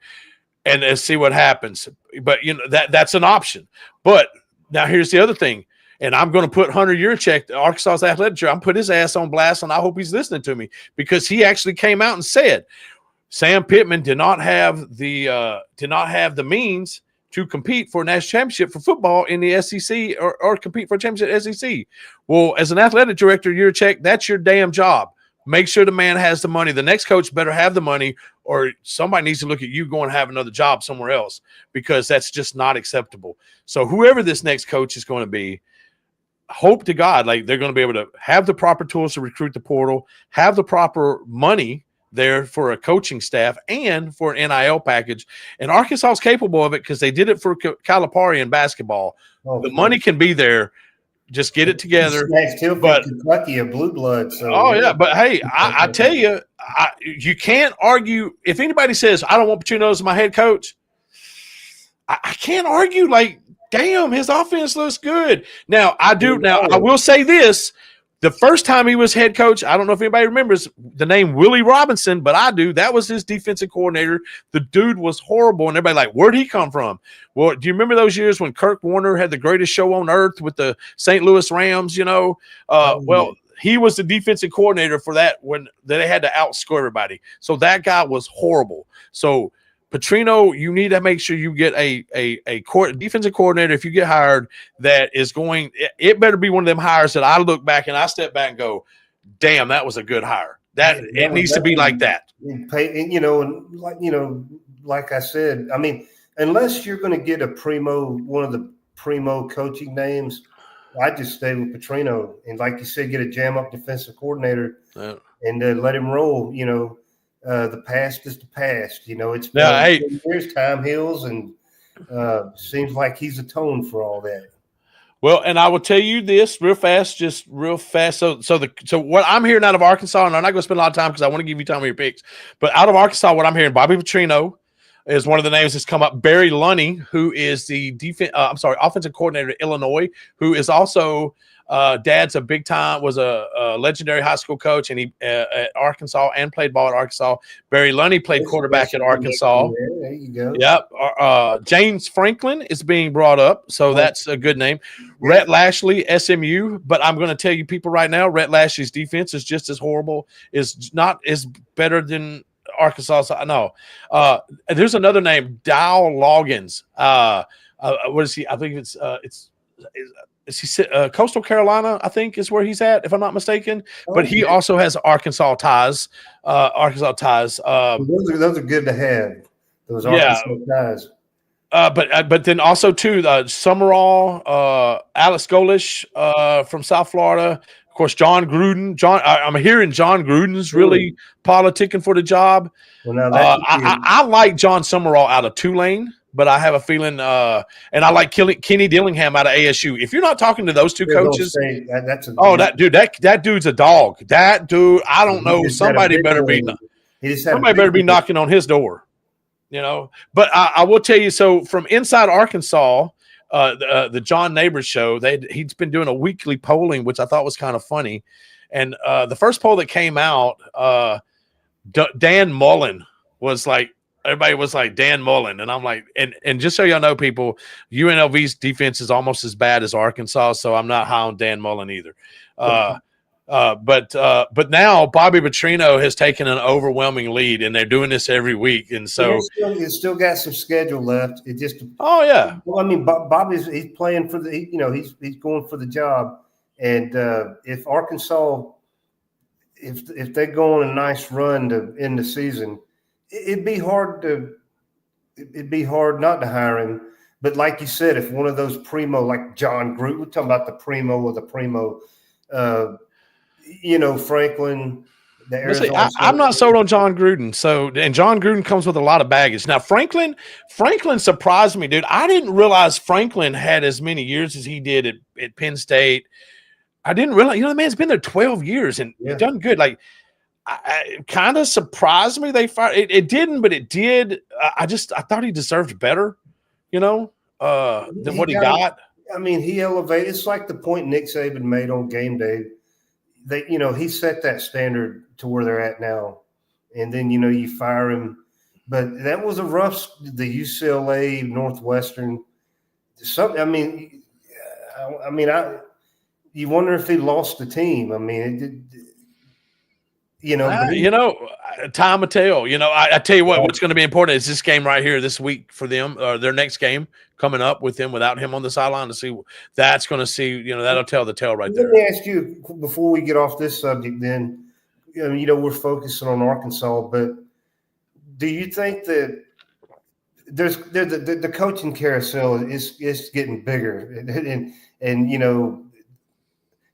and then see what happens. But that's an option. But now here's the other thing. And I'm going to put Hunter Yurachek, the Arkansas athletic director, I'm put his ass on blast, and I hope he's listening to me, because he actually came out and said Sam Pittman did not have the means to compete for a national championship for football in the SEC or compete for a championship SEC. Well, as an athletic director, Yurachek, that's your damn job. Make sure the man has the money. The next coach better have the money, or somebody needs to look at you going to have another job somewhere else, because that's just not acceptable. So whoever this next coach is going to be, hope to God, like, they're going to be able to have the proper tools to recruit the portal, have the proper money there for a coaching staff and for an NIL package. And Arkansas is capable of it, because they did it for Calipari in basketball. The money can be there. Just get it together. But Kentucky, a blue blood. So but hey, I tell you, you can't argue. If anybody says I don't want Petrino as my head coach, I can't argue. Like, damn, his offense looks good. Now, I do. Now, I will say this. The first time he was head coach, I don't know if anybody remembers the name Willie Robinson, but I do. That was his defensive coordinator. The dude was horrible, and everybody like, where'd he come from? Well, do you remember those years when Kirk Warner had the greatest show on earth with the St. Louis Rams, Well, he was the defensive coordinator for that when they had to outscore everybody. So that guy was horrible. So Petrino, you need to make sure you get a defensive coordinator if you get hired that is going. It better be one of them hires that I look back and I step back and go, "Damn, that was a good hire." It needs to be like that. Like I said, I mean, unless you're going to get one of the primo coaching names, I just stay with Petrino and, like you said, get a jam up defensive coordinator and let him roll. The past is the past. It's been 10 years, time heals, and seems like he's atoned for all that. Well, and I will tell you this real fast. So what I'm hearing out of Arkansas, and I'm not going to spend a lot of time because I want to give you time on your picks, but out of Arkansas, what I'm hearing, Bobby Petrino is one of the names that's come up. Barry Lunny, who is the offensive coordinator at Illinois, who is also dad's was a legendary high school coach, and he at Arkansas and played ball at Arkansas. Barry Lunny played quarterback at Arkansas. There you go. Yep. James Franklin is being brought up, so that's a good name. Rhett Lashley, SMU, but I'm going to tell you people right now, Rhett Lashley's defense is just as horrible. Is not as better than Arkansas. No. There's another name, Dow Loggins. What is he? I think it's Coastal Carolina, I think, is where he's at, if I'm not mistaken. But he also has Arkansas ties. Those are good to have. Those Arkansas ties. But then also too, Summerall, Alex Golish from South Florida. Of course, John Gruden. I'm hearing John Gruden's really politicking for the job. Well, I like John Summerall out of Tulane, but I have a feeling, and I like Kenny Dillingham out of ASU. If you're not talking to those two coaches, that dude's a dog. That dude, I don't know. Somebody better be knocking on his door. But I will tell you. So from inside Arkansas. The John Neighbors show, he's been doing a weekly polling, which I thought was kind of funny. And the first poll that came out, Dan Mullen was like, everybody was like, Dan Mullen. And I'm like, and just so y'all know, people, UNLV's defense is almost as bad as Arkansas, so I'm not high on Dan Mullen either. But now Bobby Petrino has taken an overwhelming lead, and they're doing this every week. And so it's still got some schedule left. It just Well, I mean, Bobby's he's playing for he's going for the job. And if Arkansas, if they go on a nice run to end the season, it'd be hard not to hire him. But like you said, if one of those primo, like John Gruden, we're talking about the primo or the primo. Franklin. I'm not sold on John Gruden. And John Gruden comes with a lot of baggage. Now, Franklin surprised me, dude. I didn't realize Franklin had as many years as he did at Penn State. I didn't realize, the man's been there 12 years and he's done good. Like, it kind of surprised me they fired. It didn't, but it did. I thought he deserved better, than what he got. I mean, he elevated. It's like the point Nick Saban made on game day. He set that standard to where they're at now. And then, you fire him. But that was the UCLA, Northwestern. You wonder if he lost the team. I mean, time will tell. I tell you what's going to be important is this game right here this week for them, or their next game coming up with them without him on the sideline to see. That's going to see, that'll tell the tale right there. Let me ask you before we get off this subject. Then, we're focusing on Arkansas, but do you think that the coaching carousel is getting bigger, and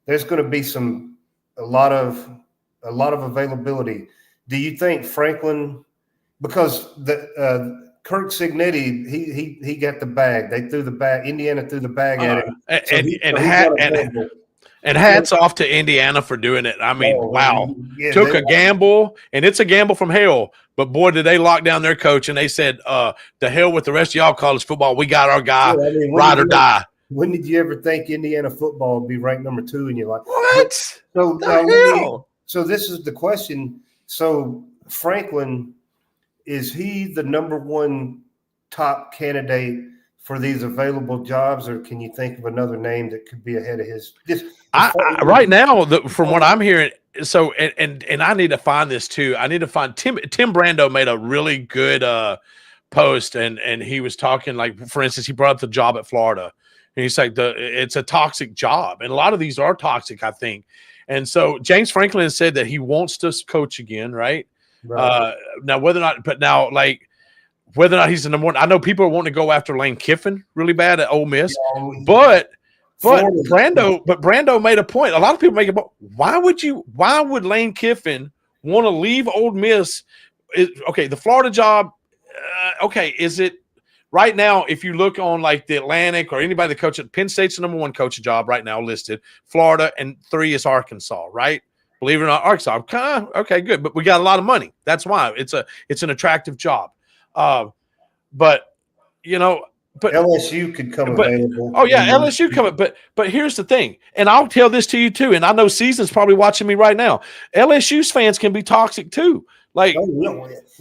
there's going to be a lot of availability. Do you think Franklin, because Kirk Cignetti, he got the bag. They threw the bag. Indiana threw the bag at him. And hats off to Indiana for doing it. I mean, wow. Yeah, took a gamble, and it's a gamble from hell. But, boy, did they lock down their coach, and they said, to hell with the rest of y'all college football. We got our guy, ride or die. When did you ever think Indiana football would be ranked number 2 in your life? What? So this is the question. So Franklin, is he the number 1 top candidate for these available jobs, or can you think of another name that could be ahead of his? Right now, from what I'm hearing, so and I need to find this too. I need to find Tim Brando made a really good post, and he was talking, like, for instance, he brought up the job at Florida, and he's like, it's a toxic job, and a lot of these are toxic, I think. And so James Franklin said that he wants to coach again, right? Now whether or not he's the number one, I know people are wanting to go after Lane Kiffin really bad at Ole Miss, but Brando made a point. A lot of people make a point. Why would Lane Kiffin want to leave Ole Miss? Okay, the Florida job. Okay, is it right now? If you look on like the Atlantic or anybody that coaches, Penn State's the number one coaching job right now listed. Florida, and 3 is Arkansas, right? Believe it or not, Arkansas. Okay, good, but we got a lot of money. That's why it's an attractive job. But LSU could come available. Oh yeah, LSU coming. But here's the thing, and I'll tell this to you too. And I know Season's probably watching me right now. LSU's fans can be toxic too. Like,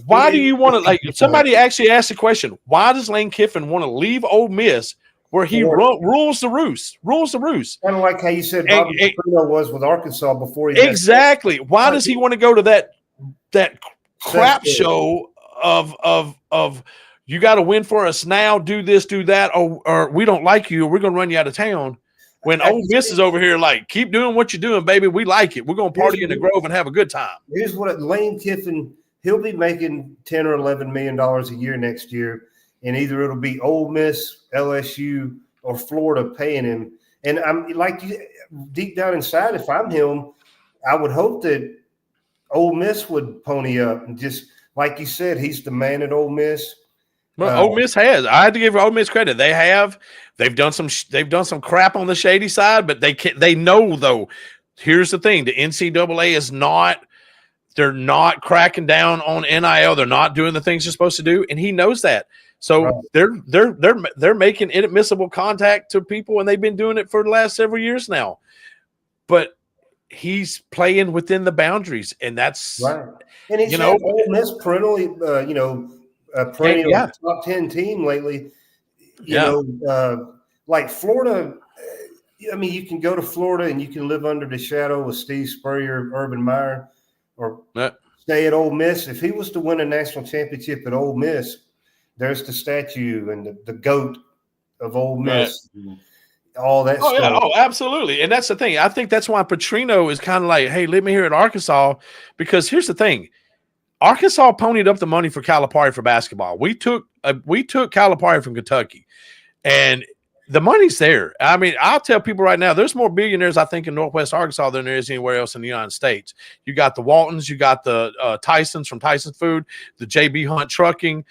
why do you want to? Like, somebody actually asked the question: why does Lane Kiffin want to leave Ole Miss, where he rules the roost? Kind of like how you said Bobby Petrino was with Arkansas before he exactly. Why does he want to go to that crap show of you got to win for us now, do this, do that, or we don't like you, or we're going to run you out of town. When Ole Miss is over here, like, keep doing what you're doing, baby. We like it. We're going to party in the Grove and have a good time. Here's what Lane Kiffin, he'll be making $10 or $11 million a year next year, and either it'll be Ole Miss, LSU, or Florida paying him. And I'm like, deep down inside, if I'm him, I would hope that Ole Miss would pony up and just, like you said, he's the man at Ole Miss. Well, Ole Miss has. I had to give Ole Miss credit. They have. They've done some crap on the shady side, but they know though. Here's the thing: the NCAA is not. They're not cracking down on NIL. They're not doing the things they're supposed to do, and he knows that. So they're making inadmissible contact to people, and they've been doing it for the last several years now. But he's playing within the boundaries, and that's right. And he's Ole Miss perennially, a perennial top 10 team lately. You know, like Florida. I mean, you can go to Florida and you can live under the shadow of Steve Spurrier, Urban Meyer, or stay at Ole Miss. If he was to win a national championship at Ole Miss, there's the statue and the GOAT of Ole Miss. And all that stuff. Yeah. Oh, absolutely. And that's the thing. I think that's why Petrino is kind of like, hey, let me here at Arkansas, because here's the thing. Arkansas ponied up the money for Calipari for basketball. We took Calipari from Kentucky, and the money's there. I mean, I'll tell people right now, there's more billionaires, I think, in Northwest Arkansas than there is anywhere else in the United States. You got the Waltons, you got the Tysons from Tyson Food, the JB Hunt Trucking,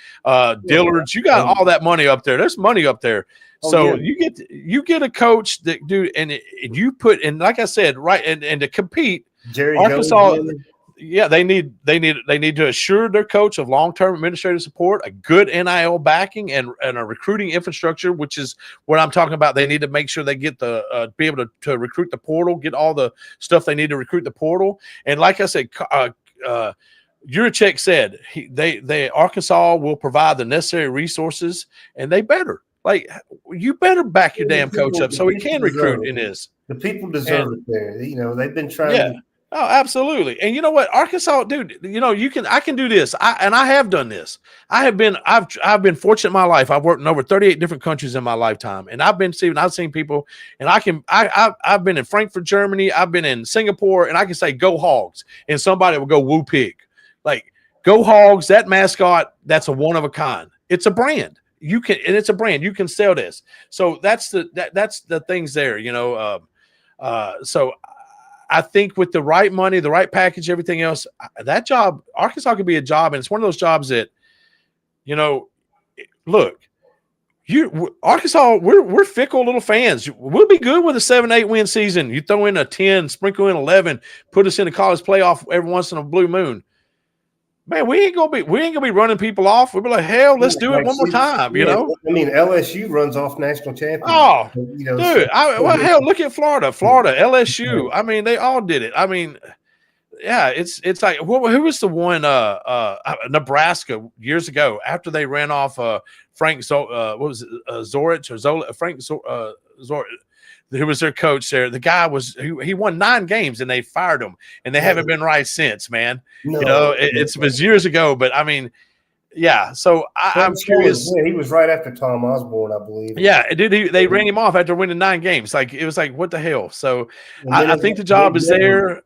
Dillard's. You got all that money up there. There's money up there. So you get a coach that do, and you put, and like I said, right, and to compete, Jerry Arkansas. Jones. Yeah, they need to assure their coach of long-term administrative support, a good NIL backing, and a recruiting infrastructure, which is what I'm talking about. They need to make sure they get the be able to recruit the portal, get all the stuff they need to recruit the portal. And like I said, Juracek said they Arkansas will provide the necessary resources, and they better. Like, you better back your damn coach up so he can recruit in this. The people deserve it there. You know, they've been trying to. Oh, absolutely. And you know what? Arkansas, dude, you know, I can do this. I have done this. I've been fortunate in my life. I've worked in over 38 different countries in my lifetime. And I've seen people, and I've been in Frankfurt, Germany. I've been in Singapore, and I can say, go Hogs. And somebody will go, woo pig. Like, go Hogs, that mascot, that's a one of a kind. It's a brand. It's a brand. You can sell this. So that's the things there, you know. So I think with the right money, the right package, everything else, that job, Arkansas could be a job. And it's one of those jobs that, you know, look, Arkansas, we're fickle little fans. We'll be good with a 7-8 win season. You throw in a 10, sprinkle in 11, put us in the college playoff every once in a blue moon. Man, we ain't gonna be running people off. We'll be like, hell, let's do it one more time. You know, I mean, LSU runs off national champions. Oh, you know, dude, hell, look at Florida, LSU. I mean, they all did it. I mean, yeah, it's like who was the one? Nebraska years ago after they ran off Frank. What was it? Zorich or Zola? Frank Zorich. Who was their coach there? The guy he won 9 games and they fired him, and they haven't been right since, man. No, you know, it was years ago, but I mean, Yeah. So I'm curious. He was right after Tom Osborne, I believe. Yeah, they ran him off after winning 9 games. Like it was like, what the hell? So I think the job is there.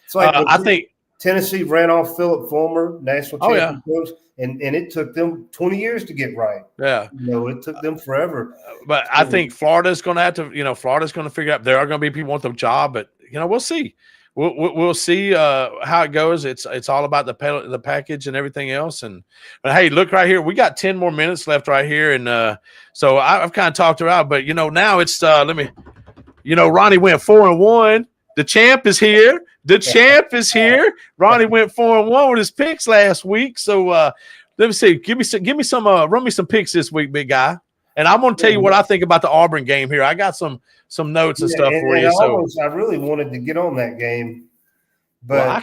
It's like I think Tennessee ran off Philip Fulmer, national champion coach, and it took them 20 years to get right. Yeah. It took them forever. But I think Florida's going to have to, Florida's going to figure out there are going to be people want the job, but we'll see. We'll see how it goes. It's all about the package and everything else. But hey, look right here. We got 10 more minutes left right here, and so I've kind of talked her out. But now it's Ronnie went 4-1. The champ is here. Ronnie went 4-1 with his picks last week. So let me see. Give me some. Run me some picks this week, big guy. And I'm going to tell you what I think about the Auburn game here. I got some notes and stuff for you. I really wanted to get on that game, but I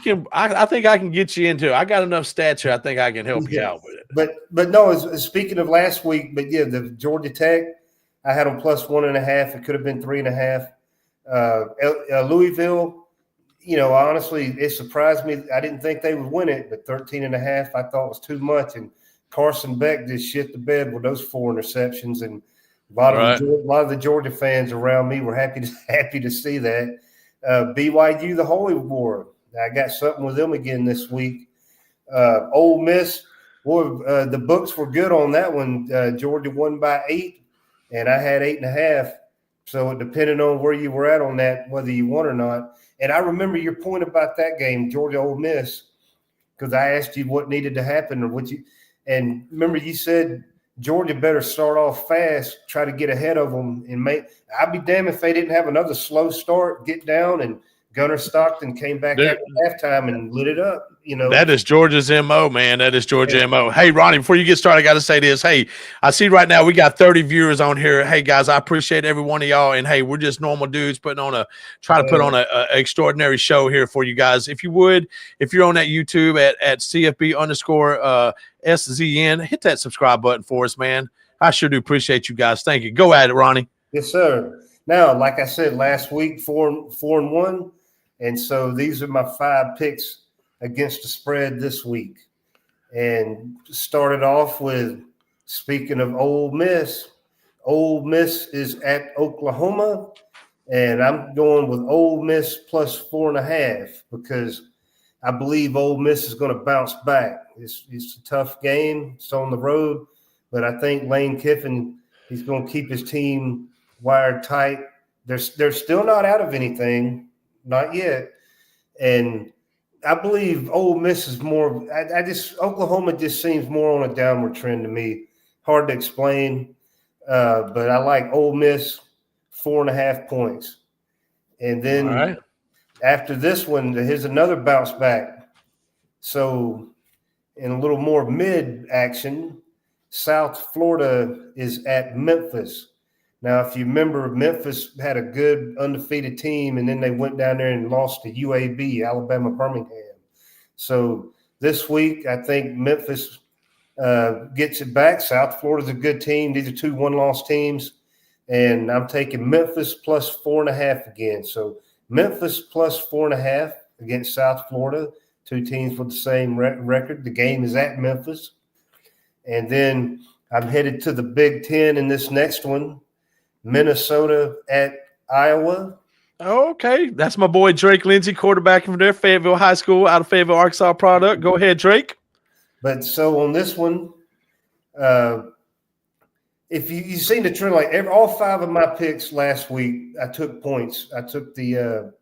think I can get you into it. I got enough stats here. I think I can help you out with it. But no, speaking of last week, but yeah, the Georgia Tech, I had them plus 1.5. It could have been 3.5. Louisville, honestly, it surprised me. I didn't think they would win it, but 13.5 I thought was too much. And Carson Beck just shit the bed with those 4 interceptions, and a lot of the Georgia fans around me were happy to see that. BYU, the Holy War, I got something with them again this week. Ole Miss, the books were good on that one. Georgia won by 8, and I had 8.5. So it depended on where you were at on that, whether you won or not. And I remember your point about that game, Georgia Ole Miss, because I asked you what needed to happen or what you. And remember, you said Georgia better start off fast, try to get ahead of them, and I'd be damned if they didn't have another slow start, get down, and Gunnar Stockton came back at halftime and lit it up. That is Georgia's MO, man. That is Georgia MO. Hey, Ronnie, before you get started, I got to say this. Hey, I see right now we got 30 viewers on here. Hey, guys, I appreciate every one of y'all. And hey, we're just normal dudes trying to put on an extraordinary show here for you guys. If you would, if you're on that YouTube at CFB_SZN, hit that subscribe button for us, man. I sure do appreciate you guys. Thank you. Go at it, Ronnie. Yes, sir. Now, like I said last week, 4-1. And so these are my 5 picks against the spread this week. And started off with, speaking of Ole Miss is at Oklahoma, and I'm going with Ole Miss plus 4.5 because I believe Ole Miss is going to bounce back. It's a tough game. It's on the road, but I think Lane Kiffin, he's going to keep his team wired tight. They're still not out of anything, not yet. And I believe Ole Miss is more. Oklahoma just seems more on a downward trend to me. Hard to explain, but I like Ole Miss 4.5 points. And then after this one, here's another bounce back. So in a little more mid action, South Florida is at Memphis. Now, if you remember, Memphis had a good undefeated team, and then they went down there and lost to UAB, Alabama Birmingham. So this week, I think Memphis gets it back. South Florida's a good team. These are 2 one-loss teams, and I'm taking Memphis plus 4.5 again. So Memphis plus 4.5 against South Florida, 2 teams with the same record. The game is at Memphis. And then I'm headed to the Big Ten in this next one. Minnesota at Iowa. Okay. That's my boy Drake Lindsay, quarterback from their Fayetteville High School out of Fayetteville, Arkansas product. Go ahead, Drake. But so on this one, if you've seen the trend, like all 5 of my picks last week, I took points. I took the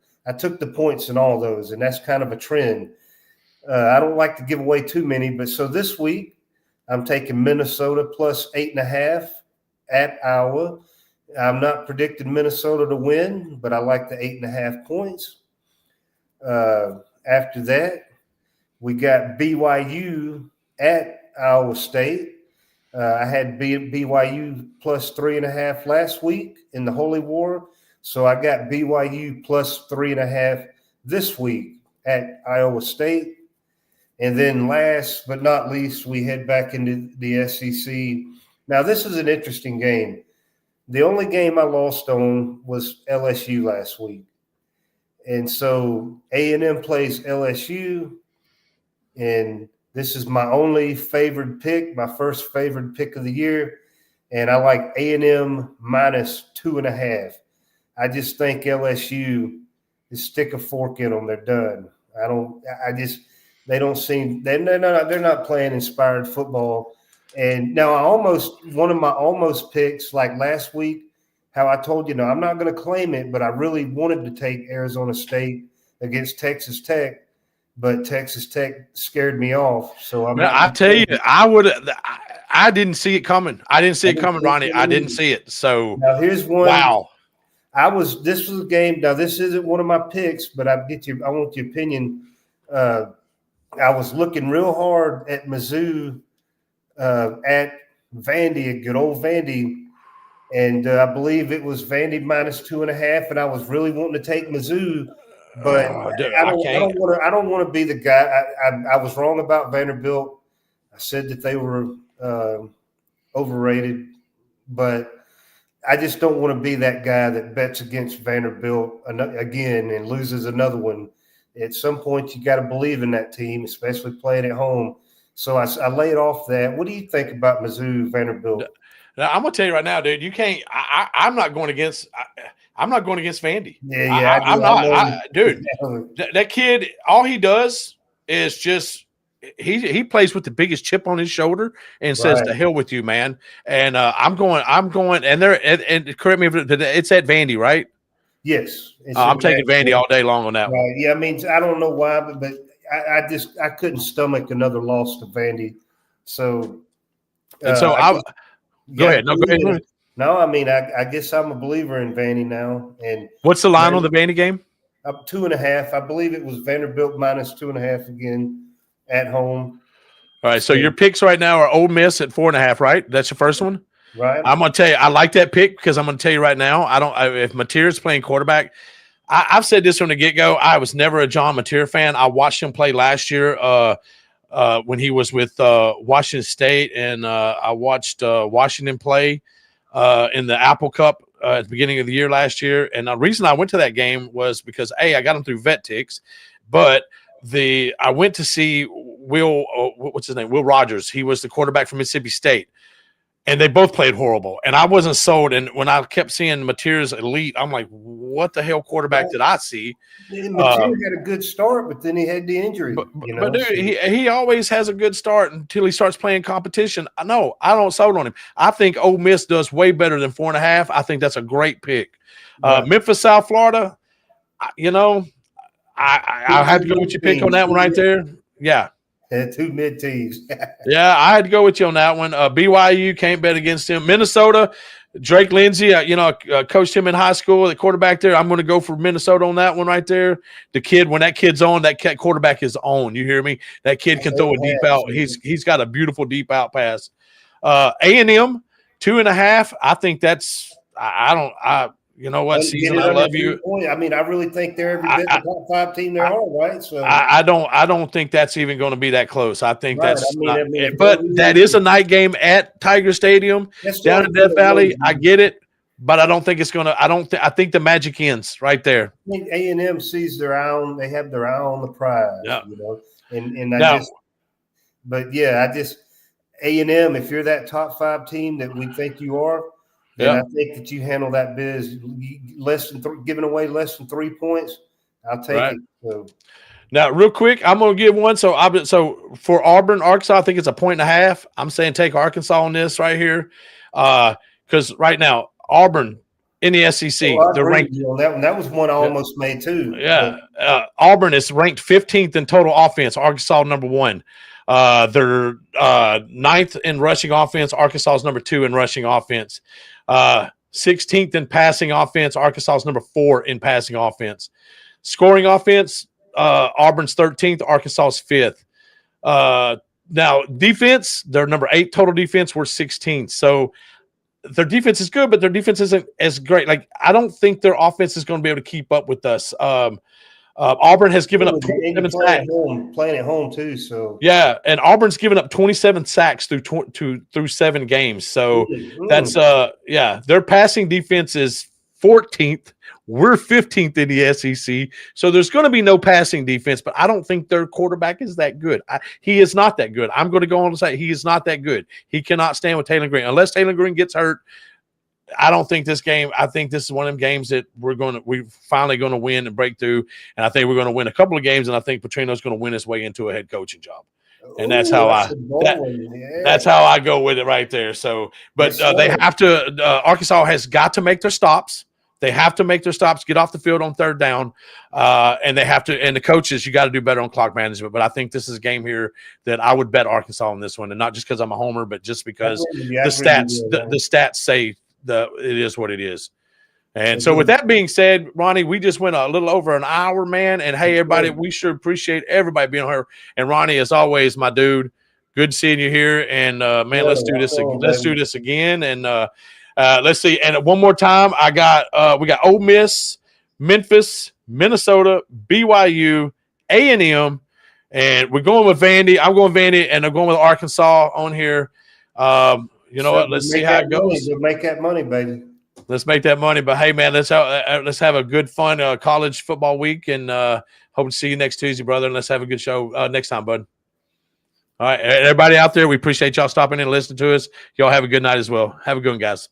points in all those, and that's kind of a trend. I don't like to give away too many, but so this week I'm taking Minnesota plus 8.5 at Iowa. I'm not predicting Minnesota to win, but I like the 8.5 points. After that, we got BYU at Iowa State. I had BYU plus 3.5 last week in the Holy War. So I got BYU plus 3.5 this week at Iowa State. And then last but not least, we head back into the SEC. Now, this is an interesting game. The only game I lost on was LSU last week. And so A&M plays LSU, and This is my only favored pick, my first favored pick of the year, and I like A&M minus 2.5. I just think LSU is stick a fork in them. They're done. They don't seem they're not playing inspired football. And now one of my almost picks, like last week, how I told you, no, I'm not going to claim it, but I really wanted to take Arizona State against Texas Tech. But Texas Tech scared me off, so I'm not. I tell you, I didn't see it coming. I didn't see it coming, Ronnie. I didn't see it. So now here's one. Wow. This was a game. Now this isn't one of my picks, but I want your opinion. I was looking real hard at Mizzou, at Vandy, a good old Vandy, and I believe it was Vandy minus 2.5, and I was really wanting to take Mizzou. But I don't want to be the guy. I was wrong about Vanderbilt. I said that they were overrated, but I just don't want to be that guy that bets against Vanderbilt again and loses another one. At some point, you got to believe in that team, especially playing at home. So I laid off that. What do you think about Mizzou, Vanderbilt? Now, I'm gonna tell you right now, dude. You can't. I'm not going against. I'm not going against Vandy. Yeah, I'm not, dude. That kid, all he does is just he plays with the biggest chip on his shoulder and says, "To hell with you, man." And I'm going, and and correct me if it's at Vandy, right? Yes, I'm taking Vandy all day long on that one. Yeah, I mean, I don't know why, but I couldn't stomach another loss to Vandy. So, go ahead. No, go ahead. No, I mean, I guess I'm a believer in Vandy now. And what's the line on the Vandy game? Up 2.5. I believe it was Vanderbilt minus 2.5 again at home. All right, so your picks right now are Ole Miss at 4.5, right? That's your first one, right? I'm gonna tell you, I like that pick because I'm gonna tell you right now, if Mateer's playing quarterback, I've said this from the get-go. I was never a John Mateer fan. I watched him play last year when he was with Washington State, and I watched Washington play in the Apple Cup at the beginning of the year last year. And the reason I went to that game was because, I got him through VetTix, but I went to see what's his name? Will Rogers. He was the quarterback from Mississippi State. And they both played horrible. And I wasn't sold. And when I kept seeing Mateer's elite, I'm like, what the hell quarterback did I see? Mateer had a good start, but then he had the injury. But dude, he always has a good start until he starts playing competition. No, I don't sold on him. I think Ole Miss does way better than 4.5. I think that's a great pick. Memphis, South Florida, I had to go with your pick on that one right there. Yeah. Two mid teams. Yeah, I had to go with you on that one. BYU, can't bet against him. Minnesota, Drake Lindsey, coached him in high school, the quarterback there. I'm going to go for Minnesota on that one right there. The kid, when that kid's on, that quarterback is on. You hear me? That kid can throw a deep out. He's got a beautiful deep out pass. A&M, 2.5. I think that's you know what, Season? I love you. I mean, I really think they're every bit the top 5 team there are, right? So I don't think that's even going to be that close. I think that's but that is a night game at Tiger Stadium down in Death Valley. I get it, but I don't think it's going to. I think the magic ends right there. I think A&M sees their eye on. They have their eye on the prize. Yeah. A&M. If you're that top 5 team that we think you are. And I think that you handle that biz giving away less than 3 points. I'll take it. So. Now, real quick, I'm going to give one. So for Auburn, Arkansas, I think it's 1.5. I'm saying take Arkansas on this right here, because right now Auburn in the SEC, they're ranked. On that one. That was one I almost made too. Yeah, Auburn is ranked 15th in total offense. Arkansas number 1. They're 9th in rushing offense. Arkansas is number 2 in rushing offense. 16th in passing offense. Arkansas is number 4 in passing offense. Scoring offense, Auburn's 13th. Arkansas is 5th. Now, defense, they're number 8 total defense. We're 16th. So their defense is good, but their defense isn't as great. Like, I don't think their offense is going to be able to keep up with us. Auburn has given up 27 sacks. Playing at home too, so yeah, and Auburn's given up 27 sacks through 7 games. So that's their passing defense is 14th We're 15th in the SEC. So there's going to be no passing defense, but I don't think their quarterback is that good. He is not that good. I'm going to go on and say he is not that good. He cannot stand with Taylor Green. Unless Taylor Green gets hurt, I don't think this game. I think this is one of them games that we're finally going to win and break through. And I think we're going to win a couple of games. And I think Petrino's going to win his way into a head coaching job. And that's how that's how I go with it right there. So, but they have to. Arkansas has got to make their stops. They have to make their stops, get off the field on third down, and they have to. And the coaches, you got to do better on clock management. But I think this is a game here that I would bet Arkansas on this one, and not just because I'm a homer, but just because the stats say it is what it is. And so, with that being said, Ronnie, we just went a little over an hour, man. And hey, everybody, we sure appreciate everybody being here. And Ronnie, as always, my dude, good seeing you here. And man, let's do this. Let's do this again. And let's see. And one more time, we got Ole Miss, Memphis, Minnesota, BYU, A&M, and we're going with Vandy. I'm going with Vandy, and I'm going with Arkansas on here. You know what? Let's see how it goes. We'll make that money, baby. Let's make that money. But hey, man, let's have a good, fun college football week, and hope to see you next Tuesday, brother. And let's have a good show next time, bud. All right, everybody out there, we appreciate y'all stopping in and listening to us. Y'all have a good night as well. Have a good one, guys.